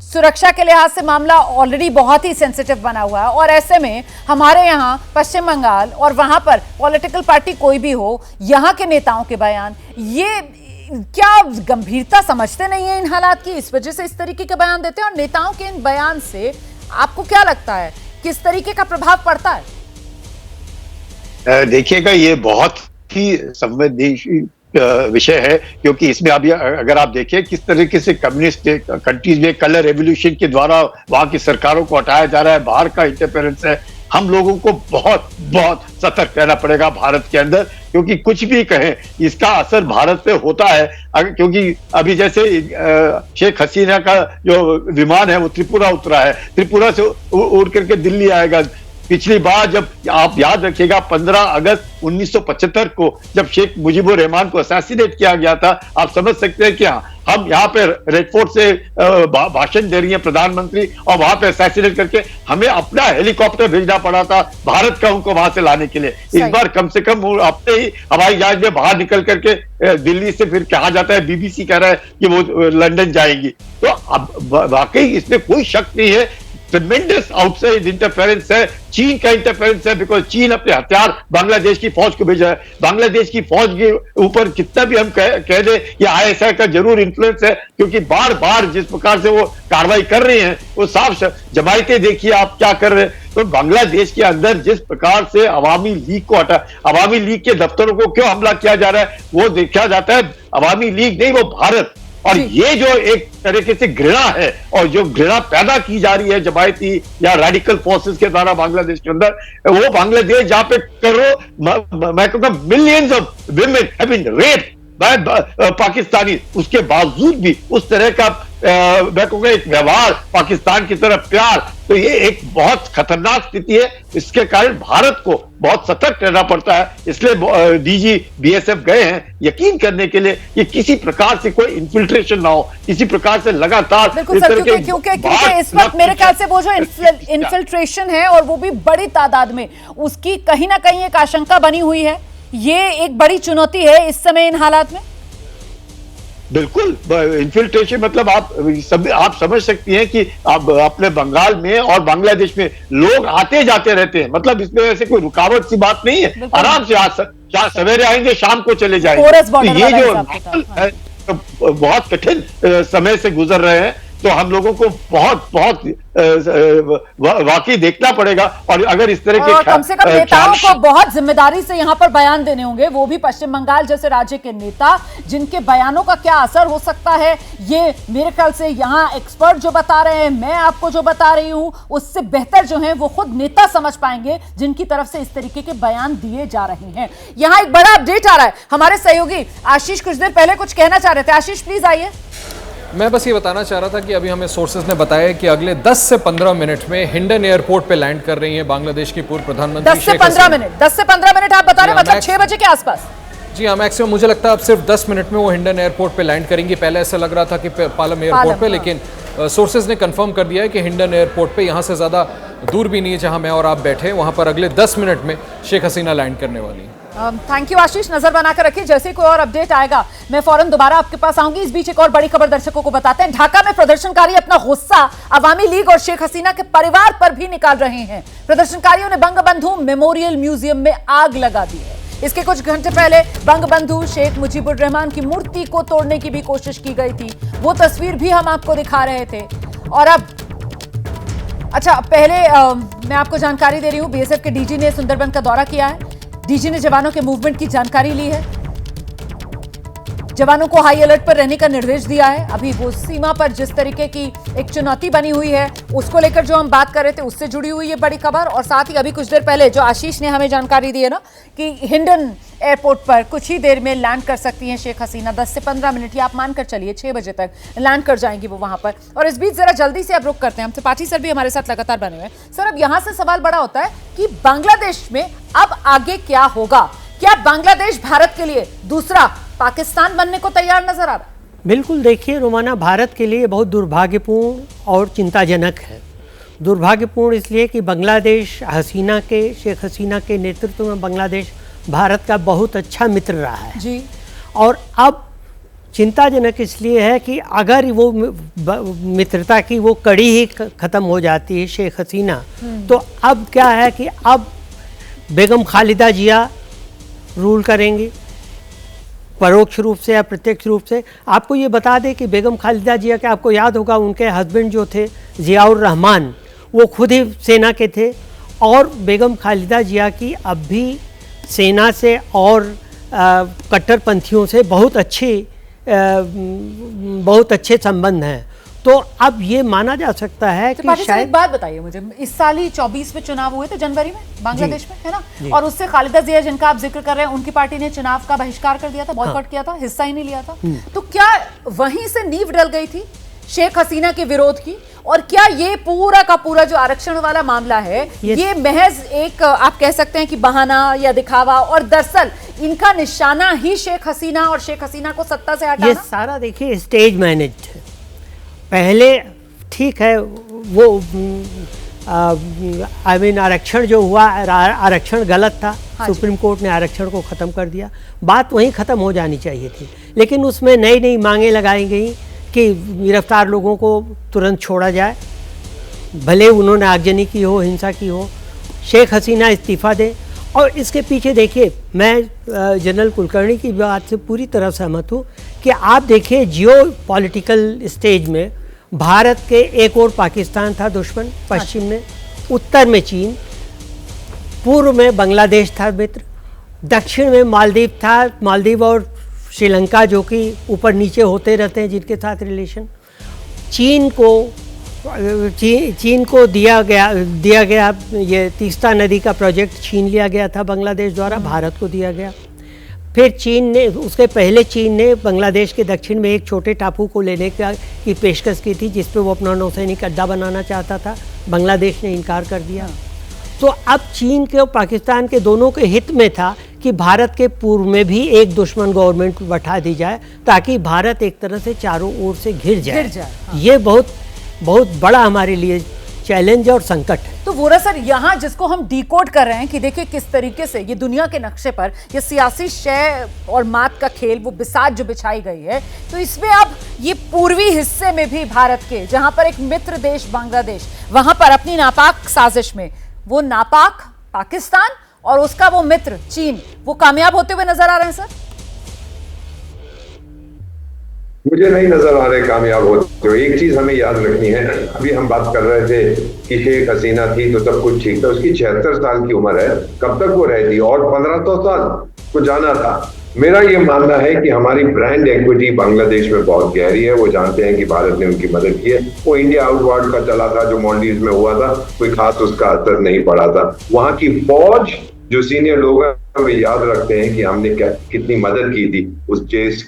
सुरक्षा के लिहाज से मामला ऑलरेडी बहुत ही सेंसिटिव बना हुआ है, और ऐसे में हमारे यहाँ पश्चिम बंगाल और वहां पर पॉलिटिकल पार्टी कोई भी हो, यहाँ के नेताओं के बयान, ये क्या गंभीरता समझते नहीं है इन हालात की, इस वजह से इस तरीके के बयान देते हैं? और नेताओं के इन बयान से आपको क्या लगता है, किस तरीके का प्रभाव पड़ता है? देखिएगा, ये बहुत ही संवेदनशील विषय है, क्योंकि इसमें अभी अगर आप देखें किस तरीके से कम्युनिस्ट कंट्रीज में कलर रेवोल्यूशन के द्वारा वहां की सरकारों को हटाया जा रहा है, बाहर का इंटरफेरेंस है, हम लोगों को बहुत बहुत सतर्क रहना पड़ेगा भारत के अंदर, क्योंकि कुछ भी कहें इसका असर भारत पे होता है। क्योंकि अभी जैसे शेख हसीना का जो विमान है वो त्रिपुरा उतरा है, त्रिपुरा से उड़ करके दिल्ली आएगा। पिछली बार जब आप याद रखिएगा 15 अगस्त 1975 को जब शेख मुजीबुर रहमान को असैसिनेट किया गया था, आप समझ सकते हैं कि हम यहाँ पे रेड फोर्ट से भाषण दे रही हैं प्रधानमंत्री, और वहां पे असैसिनेट करके हमें अपना हेलीकॉप्टर भेजना पड़ा था भारत का उनको वहां से लाने के लिए। इस बार कम से कम अपने ही हवाई जहाज में बाहर निकल करके दिल्ली से फिर कहा जाता है, बीबीसी कह रहा है कि वो लंदन जाएंगी। तो अब वाकई इसमें कोई शक नहीं है, ट्रेमेंडस आउटसाइड इंटरफेरेंस है, चीन का इंटरफेरेंस है, बिकॉज चीन अपने हथियार बांग्लादेश की फौज को भेजा है। बांग्लादेश की फौज के ऊपर कितना भी हम कह दें ये ISI का जरूर इन्फ्लुएंस है, क्योंकि बार बार जिस प्रकार से वो कार्रवाई कर रहे हैं वो साफ जमायतें देखिए आप क्या कर रहे हैं। तो बांग्लादेश के अंदर जिस प्रकार से अवामी लीग को अवामी लीग के दफ्तरों को क्यों हमला किया जा रहा है वो देखा जाता है, अवामी लीग नहीं वो भारत। और ये जो एक तरीके से घृणा है और जो घृणा पैदा की जा रही है जमायती या रेडिकल फोर्सेस के द्वारा बांग्लादेश के अंदर, वो बांग्लादेश जहां पे करोड़ मैं कहूँगा millions of women have been raped by Pakistani, उसके बावजूद भी उस तरह का मैं कहूँगा एक व्यवहार, पाकिस्तान की तरफ प्यार, तो ये एक बहुत खतरनाक स्थिति है। इसके कारण भारत को बहुत सतर्क रहना पड़ता है। इसलिए DG BSF गए हैं यकीन करने के लिए कि किसी प्रकार से कोई इन्फिल्ट्रेशन ना हो, किसी प्रकार से लगातार बिल्कुल सर, क्योंकि इस वक्त मेरे ख्याल से वो जो इन्फिल्ट्रेशन है और वो भी बड़ी तादाद में, उसकी कहीं ना कहीं एक आशंका बनी हुई है। ये एक बड़ी चुनौती है इस समय इन हालात में। बिल्कुल, इन्फिल्ट्रेशन मतलब आप समझ सकती हैं कि आप अपने बंगाल में और बांग्लादेश में लोग आते जाते रहते हैं, मतलब इसमें ऐसे कोई रुकावट सी बात नहीं है, आराम से आज सवेरे आएंगे शाम को चले जाएंगे। तो ये जो है बहुत कठिन समय से गुजर रहे हैं, तो हम लोगों को बहुत बहुत वाकई देखना पड़ेगा। और अगर इस तरह के कम से कम नेताओं को बहुत जिम्मेदारी से यहाँ पर बयान देने होंगे, वो भी पश्चिम बंगाल जैसे राज्य के नेता, जिनके बयानों का क्या असर हो सकता है ये मेरे ख्याल से यहाँ एक्सपर्ट जो बता रहे हैं, मैं आपको जो बता रही हूँ, उससे बेहतर जो है वो खुद नेता समझ पाएंगे जिनकी तरफ से इस तरीके के बयान दिए जा रहे हैं। यहाँ एक बड़ा अपडेट आ रहा है, हमारे सहयोगी आशीष कुछ देर पहले कुछ कहना चाह रहे थे। आशीष प्लीज आइए। मैं बस ये बताना चाह रहा था कि अभी हमें सोर्सेज ने बताया कि अगले 10 से 15 मिनट में हिंडन एयरपोर्ट पे लैंड कर रही हैं बांग्लादेश की पूर्व प्रधानमंत्री 10 से 15 मिनट आप बता रहे हैं, मतलब 6 बजे के आसपास। जी हाँ, मैक्सिमम मुझे लगता है अब सिर्फ 10 मिनट में वो हिंडन एयरपोर्ट पे लैंड करेंगी। पहले ऐसा लग रहा था कि पालम एयरपोर्ट पे, लेकिन सोर्सेज ने कंफर्म कर दिया है कि हिंडन एयरपोर्ट पे यहाँ से ज़्यादा दूर भी नहीं है जहां मैं और आप बैठे हैं, वहां पर अगले 10 मिनट में शेख हसीना लैंड करने वाली है। थैंक यू आशीष, नजर बनाकर रखिए, जैसे कोई और अपडेट आएगा मैं फौरन दोबारा आपके पास आऊंगी। इस बीच एक और बड़ी खबर दर्शकों को बताते हैं। ढाका में प्रदर्शनकारी अपना गुस्सा अवामी लीग और शेख हसीना के परिवार पर भी निकाल रहे हैं। प्रदर्शनकारियों ने बंगबंधु मेमोरियल म्यूजियम में आग लगा दी है। इसके कुछ घंटे पहले बंगबंधु शेख मुजीबुर रहमान की मूर्ति को तोड़ने की भी कोशिश की गई थी, वो तस्वीर भी हम आपको दिखा रहे थे। और अब अच्छा, पहले मैं आपको जानकारी दे रही हूं, बीएसएफ के डीजी ने सुंदरबन का दौरा किया है। डीजी ने जवानों के मूवमेंट की जानकारी ली है, जवानों को हाई अलर्ट पर रहने का निर्देश दिया है। अभी वो सीमा पर जिस तरीके की एक चुनौती बनी हुई है उसको लेकर जो हम बात कर रहे थे उससे जुड़ी हुई है बड़ी खबर। और साथ ही अभी कुछ देर पहले जो आशीष ने हमें जानकारी दी है ना कि हिंडन एयरपोर्ट पर कुछ ही देर में लैंड कर सकती हैं शेख हसीना, 10 से 15 मिनट या आप मानकर चलिए 6 बजे तक लैंड कर जाएंगी वो वहां पर। और इस बीच जरा जल्दी से अब रुक करते हैं, हम त्रिपाठी सर भी हमारे साथ लगातार बने हुए हैं। सर, अब यहां से सवाल बड़ा होता है कि बांग्लादेश में अब आगे क्या होगा? क्या बांग्लादेश भारत के लिए दूसरा पाकिस्तान बनने को तैयार नजर आ रहा है? बिल्कुल, देखिए रोमाना, भारत के लिए बहुत दुर्भाग्यपूर्ण और चिंताजनक है। दुर्भाग्यपूर्ण इसलिए कि बांग्लादेश शेख हसीना के नेतृत्व में बांग्लादेश भारत का बहुत अच्छा मित्र रहा है जी। और अब चिंताजनक इसलिए है कि अगर वो मित्रता की वो कड़ी ही खत्म हो जाती है शेख हसीना, तो अब क्या है कि अब बेगम खालिदा जिया रूल करेंगी, परोक्ष रूप से या प्रत्यक्ष रूप से। आपको ये बता दें कि बेगम खालिदा जिया के, आपको याद होगा, उनके हस्बैंड जो थे जियाउर रहमान, वो खुद ही सेना के थे। और बेगम खालिदा जिया की अब भी सेना से और कट्टरपंथियों से बहुत अच्छे संबंध हैं। तो अब ये माना जा सकता है कि शायद एक बात बताइए मुझे, इस साल ही 24 में चुनाव हुए थे जनवरी में बांग्लादेश में, है ना? और उससे खालिदा जिया जिनका आप जिक्र कर रहे हैं, उनकी पार्टी ने चुनाव का बहिष्कार कर दिया था, बॉयकॉट किया था, हिस्सा ही नहीं लिया था। तो क्या वहीं से नींव डल गई थी शेख हसीना के विरोध की? और क्या ये पूरा का पूरा जो आरक्षण वाला मामला है ये महज एक आप कह सकते हैं कि बहाना या दिखावा, और दरअसल इनका निशाना ही शेख हसीना और शेख हसीना को सत्ता से हटाना? ये सारा देखिए स्टेज मैनेज्ड है। पहले ठीक है, वो आरक्षण जो हुआ, आरक्षण गलत था। सुप्रीम कोर्ट ने आरक्षण को ख़त्म कर दिया, बात वहीं ख़त्म हो जानी चाहिए थी। लेकिन उसमें नई नई मांगें लगाई गई कि गिरफ्तार लोगों को तुरंत छोड़ा जाए, भले उन्होंने आगजनी की हो, हिंसा की हो, शेख हसीना इस्तीफ़ा दें। और इसके पीछे देखिए, मैं जनरल कुलकर्णी की बात से पूरी तरह सहमत हूँ कि आप देखिए जियो पॉलिटिकल स्टेज में भारत के एक और पाकिस्तान था दुश्मन पश्चिम में, उत्तर में चीन, पूर्व में बांग्लादेश था मित्र, दक्षिण में मालदीव था, मालदीव और श्रीलंका जो कि ऊपर नीचे होते रहते हैं जिनके साथ रिलेशन। चीन को दिया गया ये तीस्ता नदी का प्रोजेक्ट छीन लिया गया था बांग्लादेश द्वारा, भारत को दिया गया। फिर उसके पहले चीन ने बांग्लादेश के दक्षिण में एक छोटे टापू को लेने की पेशकश की थी जिस पे वो अपना नौसैनिक अड्डा बनाना चाहता था, बांग्लादेश ने इनकार कर दिया। तो अब चीन के और पाकिस्तान के दोनों के हित में था कि भारत के पूर्व में भी एक दुश्मन गवर्नमेंट बैठा दी जाए ताकि भारत एक तरह से चारों ओर से घिर जाए। हाँ। ये बहुत बड़ा हमारे लिए चैलेंज और संकट है। तो वोरा सर, यहाँ जिसको हम डिकोड कर रहे हैं कि देखिए किस तरीके से ये दुनिया के नक्शे पर ये सियासी शय और मात का खेल, वो बिसात जो बिछाई गई है, तो इसमें अब ये पूर्वी हिस्से में भी भारत के, जहां पर एक मित्र देश बांग्लादेश, वहां पर अपनी नापाक साजिश में वो नापाक पाकिस्तान और उसका वो मित्र चीन, वो कामयाब होते हुए नजर आ रहे हैं सर? मुझे नहीं नजर आ रहे कामयाब होते हुए। एक चीज हमें याद रखनी है, अभी हम बात कर रहे थे कि शेख हसीना थी तो सब कुछ ठीक था, उसकी 76 साल की उम्र है, कब तक वो रहती और 1500 साल को जाना था। मेरा ये मानना है कि हमारी ब्रांड एक्विटी बांग्लादेश में बहुत गहरी है। वो जानते हैं कि भारत ने उनकी मदद की है। वो इंडिया आउटवार्ड का चला था जो मालदीव में हुआ था, कोई खास उसका असर नहीं पड़ा था। वहां की फौज, जो सीनियर लोग हैं, वे याद रखते हैं कि हमने कितनी मदद की थी उस देश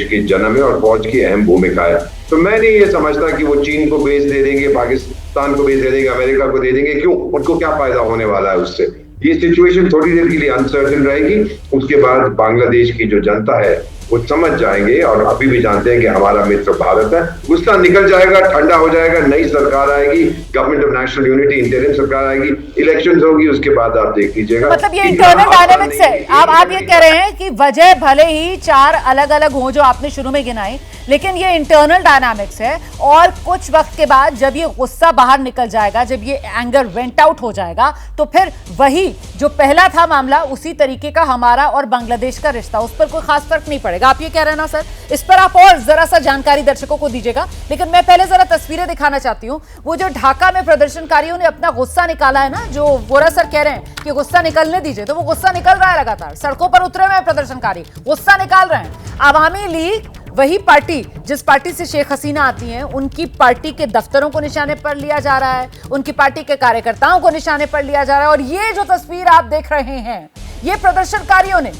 के जन्म में, और फौज की अहम भूमिका है। तो मैं नहीं ये समझता कि वो चीन को बेच दे देंगे, पाकिस्तान को बेच दे देंगे, अमेरिका को दे देंगे। क्यों? उनको क्या फायदा होने वाला है उससे? ये सिचुएशन थोड़ी देर के लिए अनसर्टेन रहेगी। उसके बाद बांग्लादेश की जो जनता है वो समझ जाएंगे और अभी भी जानते हैं कि हमारा मित्र भारत है। गुस्सा निकल जाएगा, ठंडा हो जाएगा, नई सरकार आएगी, government of national unity interim सरकार आएगी, इलेक्शंस होगी, उसके बाद आप देख लीजिएगा। मतलब ये इंटरनल डायनामिक्स है। आप ये कह रहे हैं कि वजह भले ही 4 अलग अलग हो जो आपने शुरू में गिनाई, लेकिन ये इंटरनल डायनामिक्स है और कुछ वक्त के बाद जब ये गुस्सा बाहर निकल जाएगा, जब ये एंगर वेंट आउट हो जाएगा, तो फिर वही जो पहला था मामला, उसी तरीके का हमारा और बांग्लादेश का रिश्ता, उस पर कोई खास फर्क नहीं पड़ेगा। आप ये कह रहे हैं ना सर? इस पर आप और जरा सा जानकारी दर्शकों को दीजिएगा। लेकिन मैं पहले जरा तस्वीरें दिखाना चाहती हूँ। वो जो ढाका में प्रदर्शनकारियों ने अपना गुस्सा निकाला है ना, जो वोरा सर कह रहे हैं कि गुस्सा निकलने दीजिए, तो वो गुस्सा निकल रहा है लगातार। सड़कों पर उतरे हुए प्रदर्शनकारी गुस्सा निकाल रहे हैं। अवामी लीग, वही पार्टी जिस पार्टी से शेख हसीना आती हैं, उनकी पार्टी के दफ्तरों को निशाने पर लिया जा रहा है, उनकी पार्टी के कार्यकर्ताओं को निशाने पर लिया जा रहा है। और ये जो तस्वीर आप देख रहे हैं, ये प्रदर्शनकारियों ने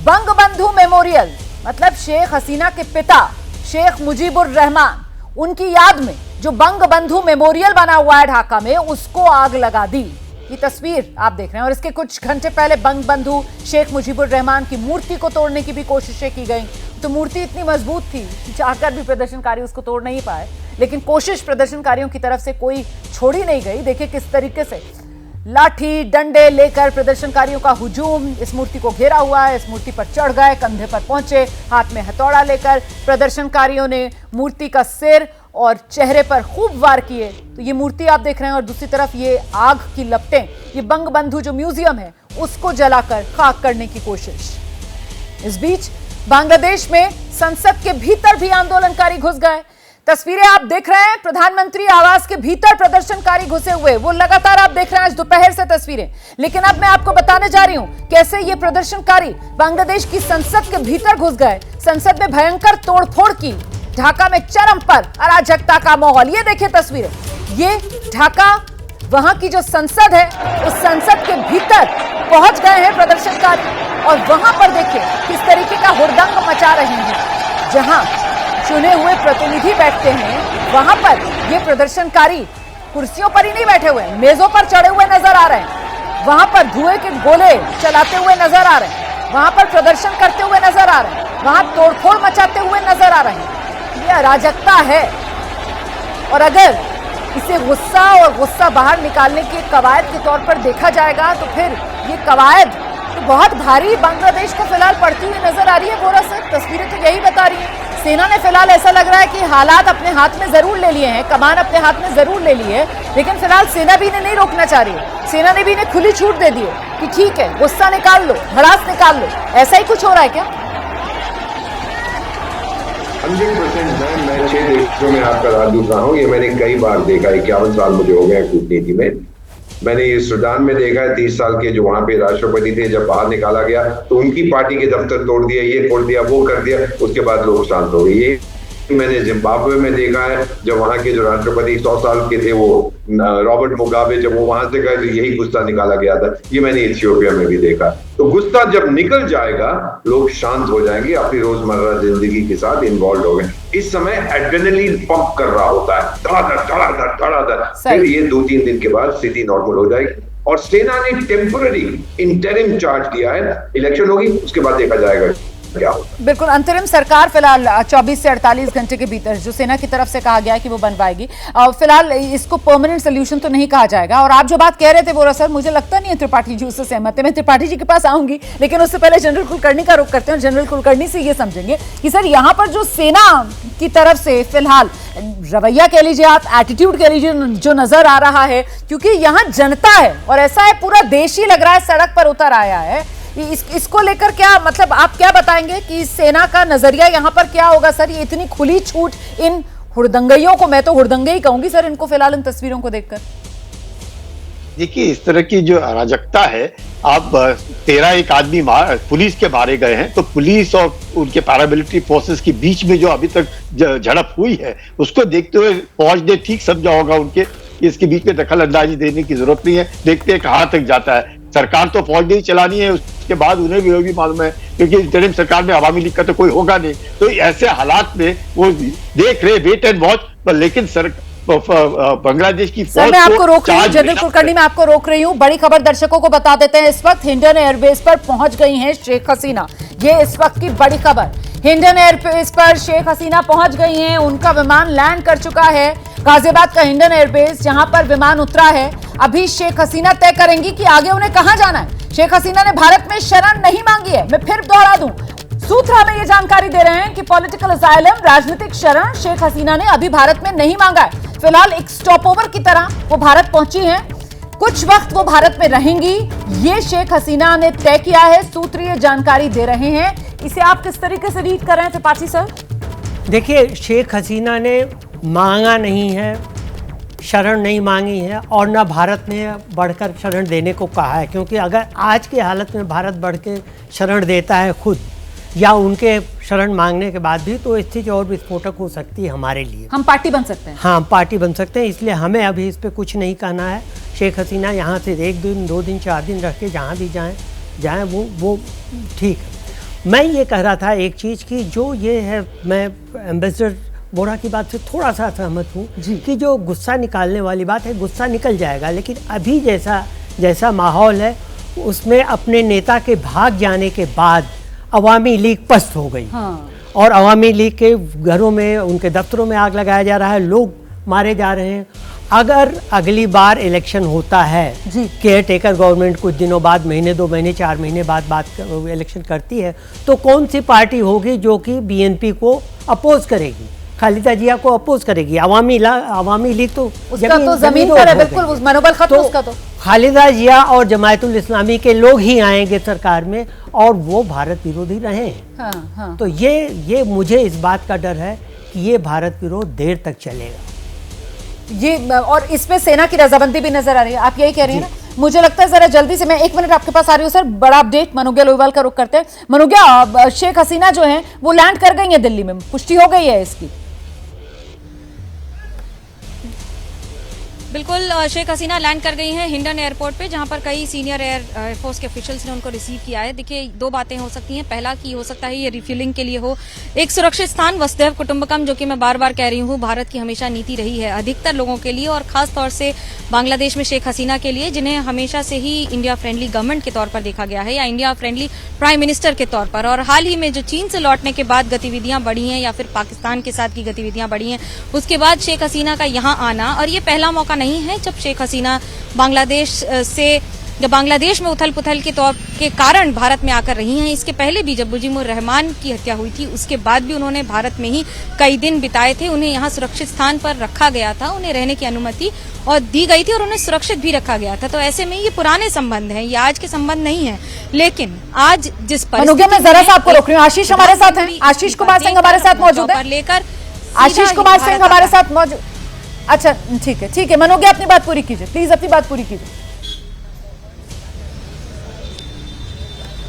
बंगबंधु मेमोरियल, मतलब शेख हसीना के पिता शेख मुजीबुर रहमान, उनकी याद में जो बंगबंधु मेमोरियल बना हुआ है ढाका में, उसको आग लगा दी। ये तस्वीर आप देख रहे हैं। और इसके कुछ घंटे पहले बंगबंधु शेख मुजीबुर रहमान की मूर्ति को तोड़ने की भी कोशिशें की गई। तो मूर्ति इतनी मजबूत थी कि चाहकर भी प्रदर्शनकारी उसको तोड़ नहीं पाए, लेकिन कोशिश प्रदर्शनकारियों की तरफ से कोई छोड़ी नहीं गई। देखिए किस तरीके से लाठी डंडे लेकर प्रदर्शनकारियों का हुजूम, इस मूर्ति को घेरा हुआ है, इस मूर्ति पर चढ़ गए, कंधे पर पहुंचे, हाथ में हथौड़ा लेकर प्रदर्शनकारियों ने मूर्ति का सिर और चेहरे पर खूब वार किए। तो ये मूर्ति आप देख रहे हैं और दूसरी तरफ ये आग की लपटें, ये बंगबंधु जो म्यूजियम है उसको जलाकर खाक करने की कोशिश। इस बीच बांग्लादेश में संसद के भीतर भी आंदोलनकारी घुस गए। तस्वीरें आप देख रहे हैं, प्रधानमंत्री आवास के भीतर प्रदर्शनकारी घुसे हुए, वो लगातार आप देख रहे हैं आज दोपहर से तस्वीरें। लेकिन अब मैं आपको बताने जा रही हूं कैसे ये प्रदर्शनकारी बांग्लादेश की संसद के भीतर घुस गए, संसद में भयंकर तोड़फोड़ की। ढाका में चरम पर अराजकता का माहौल। ये देखिए तस्वीरें, ये ढाका वहां की जो संसद है, उस संसद के भीतर पहुंच गए हैं प्रदर्शनकारी और वहां पर देखिए किस तरीके का हुड़दंग मचा रहे हैं। जहां चुने हुए प्रतिनिधि बैठते हैं, वहां पर ये प्रदर्शनकारी कुर्सियों पर ही नहीं बैठे हुए, मेजों पर चढ़े हुए नजर आ रहे हैं। वहां पर धुएं के गोले चलाते हुए नजर आ रहे हैं, वहां पर प्रदर्शन करते हुए नजर आ रहे हैं, वहां तोड़फोड़ मचाते हुए नजर आ रहे हैं। ये अराजकता है। और अगर इसे गुस्सा और गुस्सा बाहर निकालने के कवायद के तौर पर देखा जाएगा, तो फिर ये कवायद तो बहुत भारी बांग्लादेश को फिलहाल पड़ती हुई नजर आ रही है। बोरा सर, तस्वीरें तो यही बता रही है। सेना ने फिलहाल ऐसा लग रहा है कि हालात अपने हाथ में जरूर ले लिए हैं, कमान अपने हाथ में जरूर ले ली है, लेकिन फिलहाल सेना भी इन्हें नहीं रोकना चाह रही है। सेना ने भी इन्हें खुली छूट दे दी है कि ठीक है, गुस्सा निकाल लो, भड़ास निकाल लो। ऐसा ही कुछ हो रहा है क्या? 100% मैं 6 देशों में आपका राजदूत रहा हूँ। ये मैंने कई बार देखा, 51 साल मुझे हो गए कूटनीति में। मैंने ये सूडान में देखा है, 30 साल के जो वहां पे राष्ट्रपति थे, जब बाहर निकाला गया तो उनकी पार्टी के दफ्तर तोड़ दिया, ये तोड़ दिया, वो कर दिया, उसके बाद लोग शांत हो गए। ये मैंने जिम्बाब्वे में देखा है, जब वहां के जो राष्ट्रपति 100 साल के थे, वो रॉबर्ट मुगाबे, जब वो वहां से गए तो यही गुस्सा निकाला गया था। ये मैंने इथियोपिया में भी देखा। तो गुस्सा जब निकल जाएगा, लोग शांत हो जाएंगे, अपनी रोजमर्रा जिंदगी के साथ इन्वॉल्व हो गए। इस समय एड्रेनलिन पंप कर रहा होता है, धड़ाधड़। फिर ये 2-3 दिन के बाद स्थिति नॉर्मल हो जाएगी। और सेना ने टेम्पररी इंटरिम चार्ज दिया है, इलेक्शन होगी, उसके बाद देखा जाएगा क्या होता। बिल्कुल, अंतरिम सरकार फिलहाल 24 से 48 घंटे के भीतर जो सेना की तरफ से कहा गया है कि वो बनवाएगी। फिलहाल इसको परमानेंट सोल्यूशन तो नहीं कहा जाएगा। और आप जो बात कह रहे थे बोरा सर, मुझे लगता नहीं है त्रिपाठी जी उससे सहमत है। मैं त्रिपाठी जी के पास आऊंगी, लेकिन उससे पहले जनरल कुलकर्णी का रुख करते हैं। जनरल कुलकर्णी से ये समझेंगे कि सर यहाँ पर जो सेना की तरफ से फिलहाल रवैया कह लीजिए, आप एटीट्यूड कह लीजिए, जो नजर आ रहा है, क्योंकि यहाँ जनता है और ऐसा है पूरा देश ही लग रहा है सड़क पर उतर आया है। इसको लेकर क्या मतलब आप क्या बताएंगे कि सेना का नजरिया यहाँ पर क्या होगा सर? ये इतनी खुली छूट इन हुड़दंगइयों को, मैं तो हुड़दंगे ही कहूंगी सर इनको, फिलहाल इन तस्वीरों को देखकर। देखिए, इस तरह की जो अराजकता है, आप 13 आदमी पुलिस के मारे गए हैं, तो पुलिस और उनके पैरामिलिट्री फोर्सेस के बीच में जो अभी तक झड़प हुई है, उसको देखते हुए फौज ने ठीक समझा होगा उनके, इसके बीच में दखल अंदाजी देने की जरूरत नहीं है, देखते हैं कहाँ तक जाता है। सरकार तो फौज ने ही चलानी है, उसके बाद उन्हें भी मालूम है, क्योंकि इंटरिम सरकार में अवामी लीग का तो कोई होगा नहीं। तो ऐसे हालात में वो देख रहे, वेट एंड वॉच, पर लेकिन बांग्लादेश की फौज मैं आपको रोक रही हूँ, जनरल कुलकर्णी मैं आपको रोक रही हूँ। बड़ी खबर दर्शकों को बता देते हैं, इस वक्त हिंडन एयरबेस पर पहुंच गई हैं शेख हसीना। ये इस वक्त की बड़ी खबर। हिंडन एयरबेस पर शेख हसीना पहुंच गई हैं, उनका विमान लैंड कर चुका है। गाजियाबाद का हिंडन एयरबेस जहां पर विमान उतरा है, अभी शेख हसीना तय करेंगी कि आगे उन्हें कहां जाना है। शेख हसीना ने भारत में शरण नहीं मांगी है। मैं फिर दोहरा दूं, सूत्र हमें यह जानकारी दे रहे हैं कि पॉलिटिकल असाइलम, राजनीतिक शरण शेख हसीना ने अभी भारत में नहीं मांगा है। फिलहाल एक स्टॉप ओवर की तरह वो भारत पहुंची हैं, कुछ वक्त वो भारत में रहेंगी, ये शेख हसीना ने तय किया है। सूत्र ये जानकारी दे रहे हैं, इसे आप किस तरीके से रीड कर रहे हैं त्रिपाठी सर? देखिए, शेख हसीना ने मांगा नहीं है, शरण नहीं मांगी है, और ना भारत ने बढ़कर शरण देने को कहा है, क्योंकि अगर आज की हालत में भारत बढ़ के शरण देता है खुद या उनके शरण मांगने के बाद भी, तो स्थिति और विस्फोटक हो सकती है हमारे लिए। हम पार्टी बन सकते हैं। हाँ, पार्टी बन सकते हैं, इसलिए हमें अभी इस पर कुछ नहीं कहना है। शेख हसीना यहाँ से 1 दिन 2 दिन 4 दिन रह के जहाँ भी जाएं वो ठीक है। मैं ये कह रहा था एक चीज़ की, जो ये है, मैं एम्बेसडर बोरा की बात से थोड़ा सा सहमत हूँ कि जो गुस्सा निकालने वाली बात है, गुस्सा निकल जाएगा, लेकिन अभी जैसा माहौल है उसमें अपने नेता के भाग जाने के बाद अवामी लीग पस्त हो गई। हाँ। और अवामी लीग के घरों में, उनके दफ्तरों में आग लगाया जा रहा है, लोग मारे जा रहे हैं। अगर अगली बार इलेक्शन होता है, केयर टेकर गवर्नमेंट कुछ दिनों बाद, महीने 2 महीने 4 महीने बाद इलेक्शन करती है, तो कौन सी पार्टी होगी जो कि बीएनपी को अपोज करेगी, खालिदा जिया को अपोज करेगी? अवामी लीग तो उसका तो जमीन पर है, बिल्कुल मनोबल खत्म उसका। तो खालिदा जिया और जमायतुल इस्लामी के लोग ही आएंगे सरकार में, और वो भारत विरोधी रहे। हाँ। तो ये मुझे इस बात का डर है कि ये भारत विरोध देर तक चलेगा। ये, और इसमें सेना की रजामंदी भी नजर आ रही है, आप यही कह रही हैं ना? मुझे लगता है जरा जल्दी से मैं 1 मिनट आपके पास आ रही हूँ सर, बड़ा अपडेट मनोज्ञा लोईवाल का रुख करते हैं। मनोज्ञा, शेख हसीना जो है वो लैंड कर गई है दिल्ली में, पुष्टि हो गई है इसकी? बिल्कुल, शेख हसीना लैंड कर गई हैं हिंडन एयरपोर्ट पे, जहां पर कई सीनियर एयरफोर्स के ऑफिशियल्स ने उनको रिसीव किया है। देखिए, 2 बातें हो सकती हैं। पहला कि हो सकता है ये रिफ्यूलिंग के लिए हो, एक सुरक्षित स्थान, वसुधैव कुटुंबकम, जो कि मैं बार बार कह रही हूँ भारत की हमेशा नीति रही है अधिकतर लोगों के लिए, और खास तौर से बांग्लादेश में शेख हसीना के लिए, जिन्हें हमेशा से ही इंडिया फ्रेंडली गवर्नमेंट के तौर पर देखा गया है, या इंडिया फ्रेंडली प्राइम मिनिस्टर के तौर पर। और हाल ही में जो चीन से लौटने के बाद गतिविधियां बढ़ी हैं, या फिर पाकिस्तान के साथ की गतिविधियां बढ़ी हैं, उसके बाद शेख हसीना का यहाँ आना, और ये पहला मौका नहीं है जब शेख हसीना बांग्लादेश में उथल पुथल के कारण भारत में आकर रही हैं। इसके पहले भी जब मुजीबुर रहमान की हत्या हुई थी, उसके बाद भी उन्होंने भारत में ही कई दिन बिताए थे। उन्हें यहाँ सुरक्षित स्थान पर रखा गया था, उन्हें रहने की अनुमति और दी गई थी, और उन्हें सुरक्षित भी रखा गया था। तो ऐसे में ये पुराने संबंध हैं, ये आज के संबंध नहीं है। लेकिन आज जिस मनोज्ञा, मैं जरा सा आपको रोक रही हूँ, आशीष हमारे साथ हैं, आशीष कुमार सिंह हमारे साथ मौजूद है, लेकर आशीष कुमार सिंह हमारे साथ मौजूद। अच्छा, ठीक है मनोज्ञा, अपनी बात पूरी कीजिए प्लीज, अपनी बात पूरी कीजिए।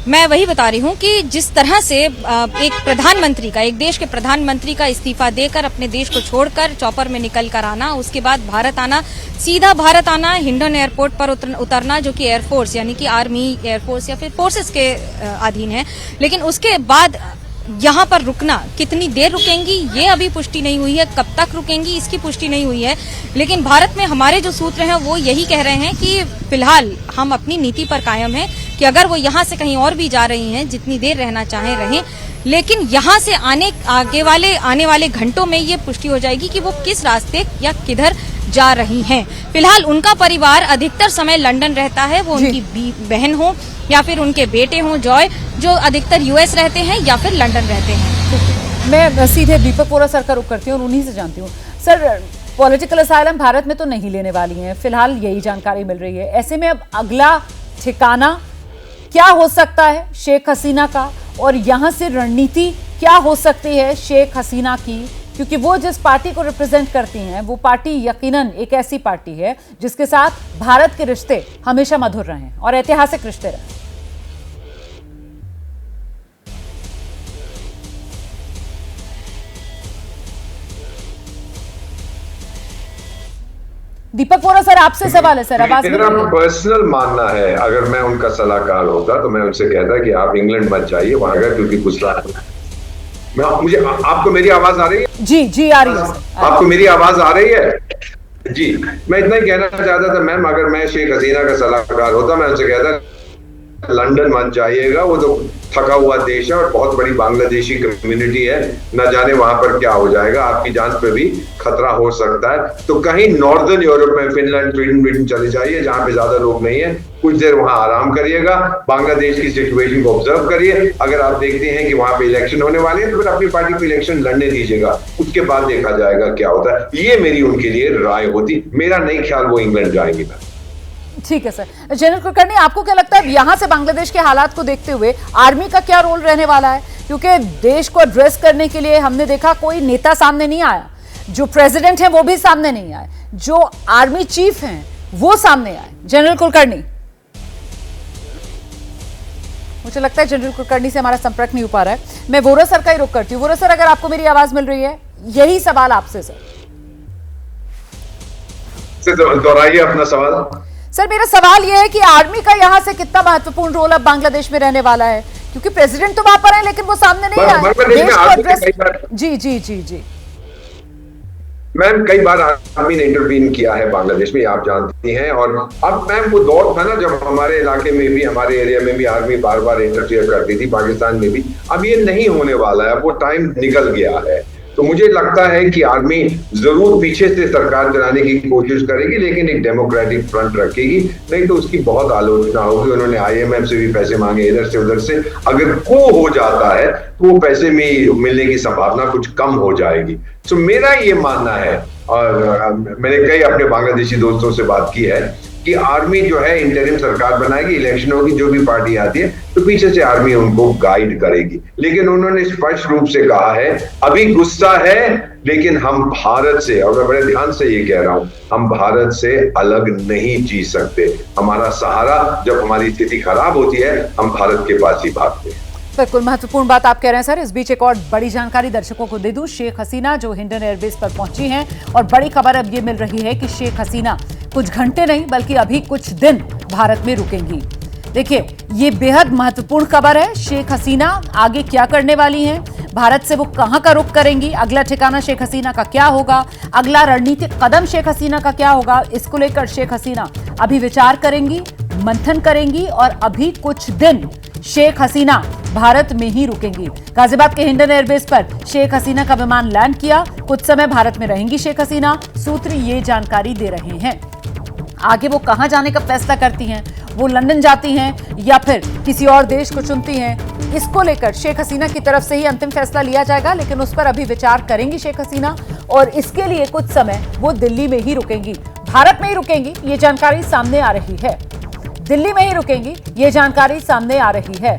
मैं वही बता रही हूँ कि जिस तरह से एक प्रधानमंत्री का, एक देश के प्रधानमंत्री का इस्तीफा देकर अपने देश को छोड़कर चॉपर में निकल कर आना, उसके बाद भारत आना, सीधा भारत आना, हिंडन एयरपोर्ट पर उतरना, जो कि एयरफोर्स यानी कि आर्मी, एयरफोर्स या फिर फोर्सेस के अधीन है, लेकिन उसके बाद यहाँ पर रुकना, कितनी देर रुकेंगी ये अभी पुष्टि नहीं हुई है, कब तक रुकेंगी इसकी पुष्टि नहीं हुई है। लेकिन भारत में हमारे जो सूत्र हैं वो यही कह रहे हैं कि फिलहाल हम अपनी नीति पर कायम हैं कि अगर वो यहाँ से कहीं और भी जा रही हैं, जितनी देर रहना चाहें रहें, लेकिन यहाँ से आने वाले घंटों में ये पुष्टि हो जाएगी कि वो किस रास्ते या किधर जा रही हैं। फिलहाल उनका परिवार अधिकतर समय लंदन रहता है, वो उनकी बहन हो या फिर उनके बेटे हों जॉय, जो अधिकतर यूएस रहते हैं या फिर लंदन रहते हैं। मैं सीधे दीपक वोरा सर का रुख करती हूँ और उन्हीं से जानती हूँ। सर, पॉलिटिकल असाइलम भारत में तो नहीं लेने वाली हैं, फिलहाल यही जानकारी मिल रही है। ऐसे में अब अगला ठिकाना क्या हो सकता है शेख हसीना का, और यहाँ से रणनीति क्या हो सकती है शेख हसीना की? क्योंकि वो जिस पार्टी को रिप्रेजेंट करती हैं, वो पार्टी यकीनन एक ऐसी पार्टी है जिसके साथ भारत के रिश्ते हमेशा मधुर रहे हैं और ऐतिहासिक रिश्ते रहे। दीपक वोरा सर, आपसे सवाल है सर। आवाज मेरा पर्सनल मानना है, अगर मैं उनका सलाहकार होता तो मैं उनसे कहता कि आप इंग्लैंड मत जाइए वहां गए, क्योंकि गुजरात मुझे आपको मेरी आवाज आ रही है? जी आ रही है। आपको मेरी आवाज आ रही है? जी, मैं इतना ही कहना चाहता था मैम, अगर मैं शेख हसीना का सलाहकार होता मैं उनसे कहता लंदन मत जाइएगा, वो तो थका हुआ देश है और बहुत बड़ी बांग्लादेशी कम्युनिटी है, न जाने वहां पर क्या हो जाएगा, आपकी जान पे भी खतरा हो सकता है। तो कहीं नॉर्दर्न यूरोप में फिनलैंड, स्वीडन चले जाइए जहां पे ज्यादा लोग नहीं है, कुछ देर वहां आराम करिएगा, बांग्लादेश की सिचुएशन को ऑब्जर्व करिए। अगर आप देखते हैं कि वहां पे इलेक्शन होने वाले हैं तो फिर अपनी पार्टी को इलेक्शन लड़ने दीजिएगा, उसके बाद देखा जाएगा क्या होता है। ये मेरी उनके लिए राय होती, मेरा नहीं ख्याल वो इंग्लैंड जाएंगी। ठीक है सर। जनरल कुलकर्णी, आपको क्या लगता है यहां से बांग्लादेश के हालात को देखते हुए आर्मी का क्या रोल रहने वाला है? क्योंकि देश को एड्रेस करने के लिए हमने देखा कोई नेता सामने नहीं आया, जो प्रेसिडेंट है वो भी सामने नहीं आए, जो आर्मी चीफ हैं वो सामने आए। जनरल कुलकर्णी, मुझे लगता है जनरल कुलकर्णी से हमारा संपर्क नहीं हो पा रहा है। मैं वोरा सर का ही रुख करती हूँ। वोरा सर, अगर आपको मेरी आवाज मिल रही है, यही सवाल आपसे सर। दोहराइए अपना सवाल। सर, मेरा सवाल यह है कि आर्मी का यहां से कितना महत्वपूर्ण रोल अब बांग्लादेश में रहने वाला है, क्योंकि प्रेसिडेंट तो वहां पर है लेकिन वो सामने नहीं आए। जी जी जी जी मैम, कई बार आर्मी ने इंटरवीन किया है बांग्लादेश में, आप जानती हैं। और अब मैम वो दौर था ना जब हमारे इलाके में भी, हमारे एरिया में भी आर्मी बार बार इंटरफियर करती थी, पाकिस्तान में भी। अब ये नहीं होने वाला है, वो टाइम निकल गया है। तो मुझे लगता है कि आर्मी जरूर पीछे से सरकार चलाने की कोशिश करेगी, लेकिन एक डेमोक्रेटिक फ्रंट रखेगी, नहीं तो उसकी बहुत आलोचना होगी। उन्होंने IMF से भी पैसे मांगे, इधर से उधर से। अगर को हो जाता है तो वो पैसे में मिलने की संभावना कुछ कम हो जाएगी। तो मेरा ये मानना है, और मैंने कई अपने बांग्लादेशी दोस्तों से बात की है, कि आर्मी जो है इंटरिम सरकार बनाएगी, इलेक्शन होगी, जो भी पार्टी आती है तो पीछे से आर्मी उनको गाइड करेगी। लेकिन उन्होंने स्पष्ट रूप से कहा है, अभी गुस्सा है लेकिन हम भारत से, और मैं बड़े ध्यान से ये कह रहा हूं, हम भारत से अलग नहीं जी सकते। हमारा सहारा, जब हमारी स्थिति खराब होती है, हम भारत के पास ही भागते हैं। बिल्कुल महत्वपूर्ण बात आप कह रहे हैं सर। इस बीच एक और बड़ी जानकारी दर्शकों को दे दूं। शेख हसीना जो हिंडन एयरबेस पर पहुंची हैं, और बड़ी खबर अब ये मिल रही है कि शेख हसीना कुछ घंटे नहीं बल्कि अभी कुछ दिन भारत में रुकेंगी। देखिए, ये बेहद महत्वपूर्ण खबर है। शेख हसीना आगे क्या करने वाली हैं, भारत से वो कहां का रुख करेंगी, अगला ठिकाना शेख हसीना का क्या होगा, अगला रणनीतिक कदम शेख हसीना का क्या होगा, इसको लेकर शेख हसीना अभी विचार करेंगी, मंथन करेंगी, और अभी कुछ दिन शेख हसीना भारत में ही रुकेंगी। गाजियाबाद के हिंडन एयरबेस पर शेख हसीना का विमान लैंड किया, कुछ समय भारत में रहेंगी शेख हसीना, सूत्र ये जानकारी दे रहे हैं। आगे वो कहां जाने का फैसला करती हैं, वो लंदन जाती हैं या फिर किसी और देश को चुनती हैं, इसको लेकर शेख हसीना की तरफ से ही अंतिम फैसला लिया जाएगा। लेकिन उस पर अभी विचार करेंगी शेख हसीना, और इसके लिए कुछ समय वो दिल्ली में ही रुकेंगी, भारत में ही रुकेंगी, ये जानकारी सामने आ रही है। दिल्ली में ही रुकेंगी, ये जानकारी सामने आ रही है।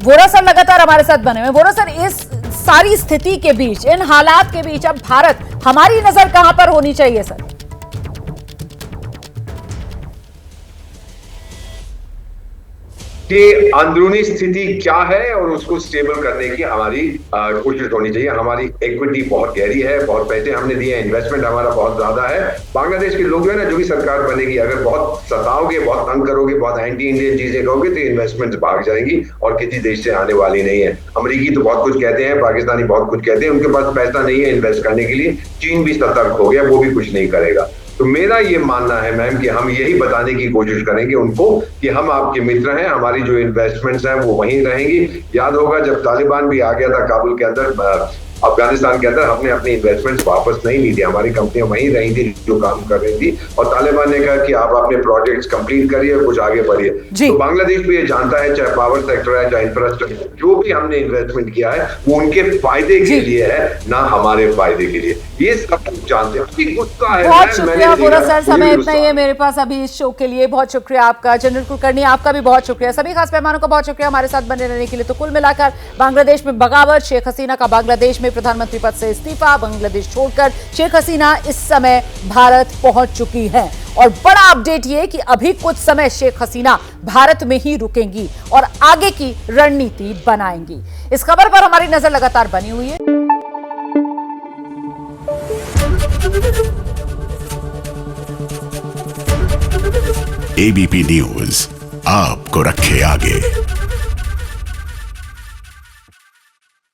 वोरा सर लगातार हमारे साथ बने हुए। वोरा सर, इस सारी स्थिति के बीच, इन हालात के बीच अब भारत, हमारी नजर कहां पर होनी चाहिए सर? कि अंदरूनी स्थिति क्या है और उसको स्टेबल करने की हमारी कोशिश होनी चाहिए। हमारी इक्विटी बहुत गहरी है, बहुत पैसे हमने दिए हैं, इन्वेस्टमेंट हमारा बहुत ज्यादा है। बांग्लादेश के लोग जो है ना, जो भी सरकार बनेगी, अगर बहुत सताओगे, बहुत तंग करोगे, बहुत एंटी इंडियन चीजें कहोगे, तो इन्वेस्टमेंट भाग जाएंगी और किसी देश से आने वाली नहीं है। अमरीकी तो बहुत कुछ कहते हैं, पाकिस्तानी बहुत कुछ कहते हैं, उनके पास पैसा नहीं है इन्वेस्ट करने के लिए। चीन भी सतर्क हो गया, वो भी कुछ नहीं करेगा। तो मेरा ये मानना है मैम कि हम यही बताने की कोशिश करेंगे उनको कि हम आपके मित्र हैं, हमारी जो इन्वेस्टमेंट्स हैं वो वहीं रहेंगी। याद होगा जब तालिबान भी आ गया था काबुल के अंदर, अफगानिस्तान के अंदर, हमने अपनी इन्वेस्टमेंट्स वापस नहीं ली थी, हमारी कंपनियां वहीं रही थी जो काम कर रही थी, और तालिबान ने कहा कि आप अपने प्रोजेक्ट्स कंप्लीट करिए, कुछ आगे बढ़िए। तो बांग्लादेश भी ये जानता है, चाहे पावर सेक्टर है, चाहे इंफ्रास्ट्रक्चर, जो भी हमने इन्वेस्टमेंट किया है वो उनके फायदे के लिए है, ना हमारे फायदे के लिए। ये सब कुछ जानते हैं। गुस्सा है। बहुत शुक्रिया वोरा सर, समय इतना ही है मेरे पास अभी इस शो के लिए। बहुत शुक्रिया आपका। जनरल कुलकर्णी, आपका भी बहुत शुक्रिया। सभी खास मेहमानों का बहुत शुक्रिया हमारे साथ बने रहने के लिए। तो कुल मिलाकर बांग्लादेश में बगावत, शेख हसीना का बांग्लादेश में प्रधानमंत्री पद से इस्तीफा, बांग्लादेश छोड़कर शेख हसीना इस समय भारत पहुंच चुकी हैं। और बड़ा अपडेट ये कि अभी कुछ समय शेख हसीना भारत में ही रुकेंगी और आगे की रणनीति बनाएंगी। इस खबर पर हमारी नजर लगातार बनी हुई है। ABP न्यूज आपको रखे आगे।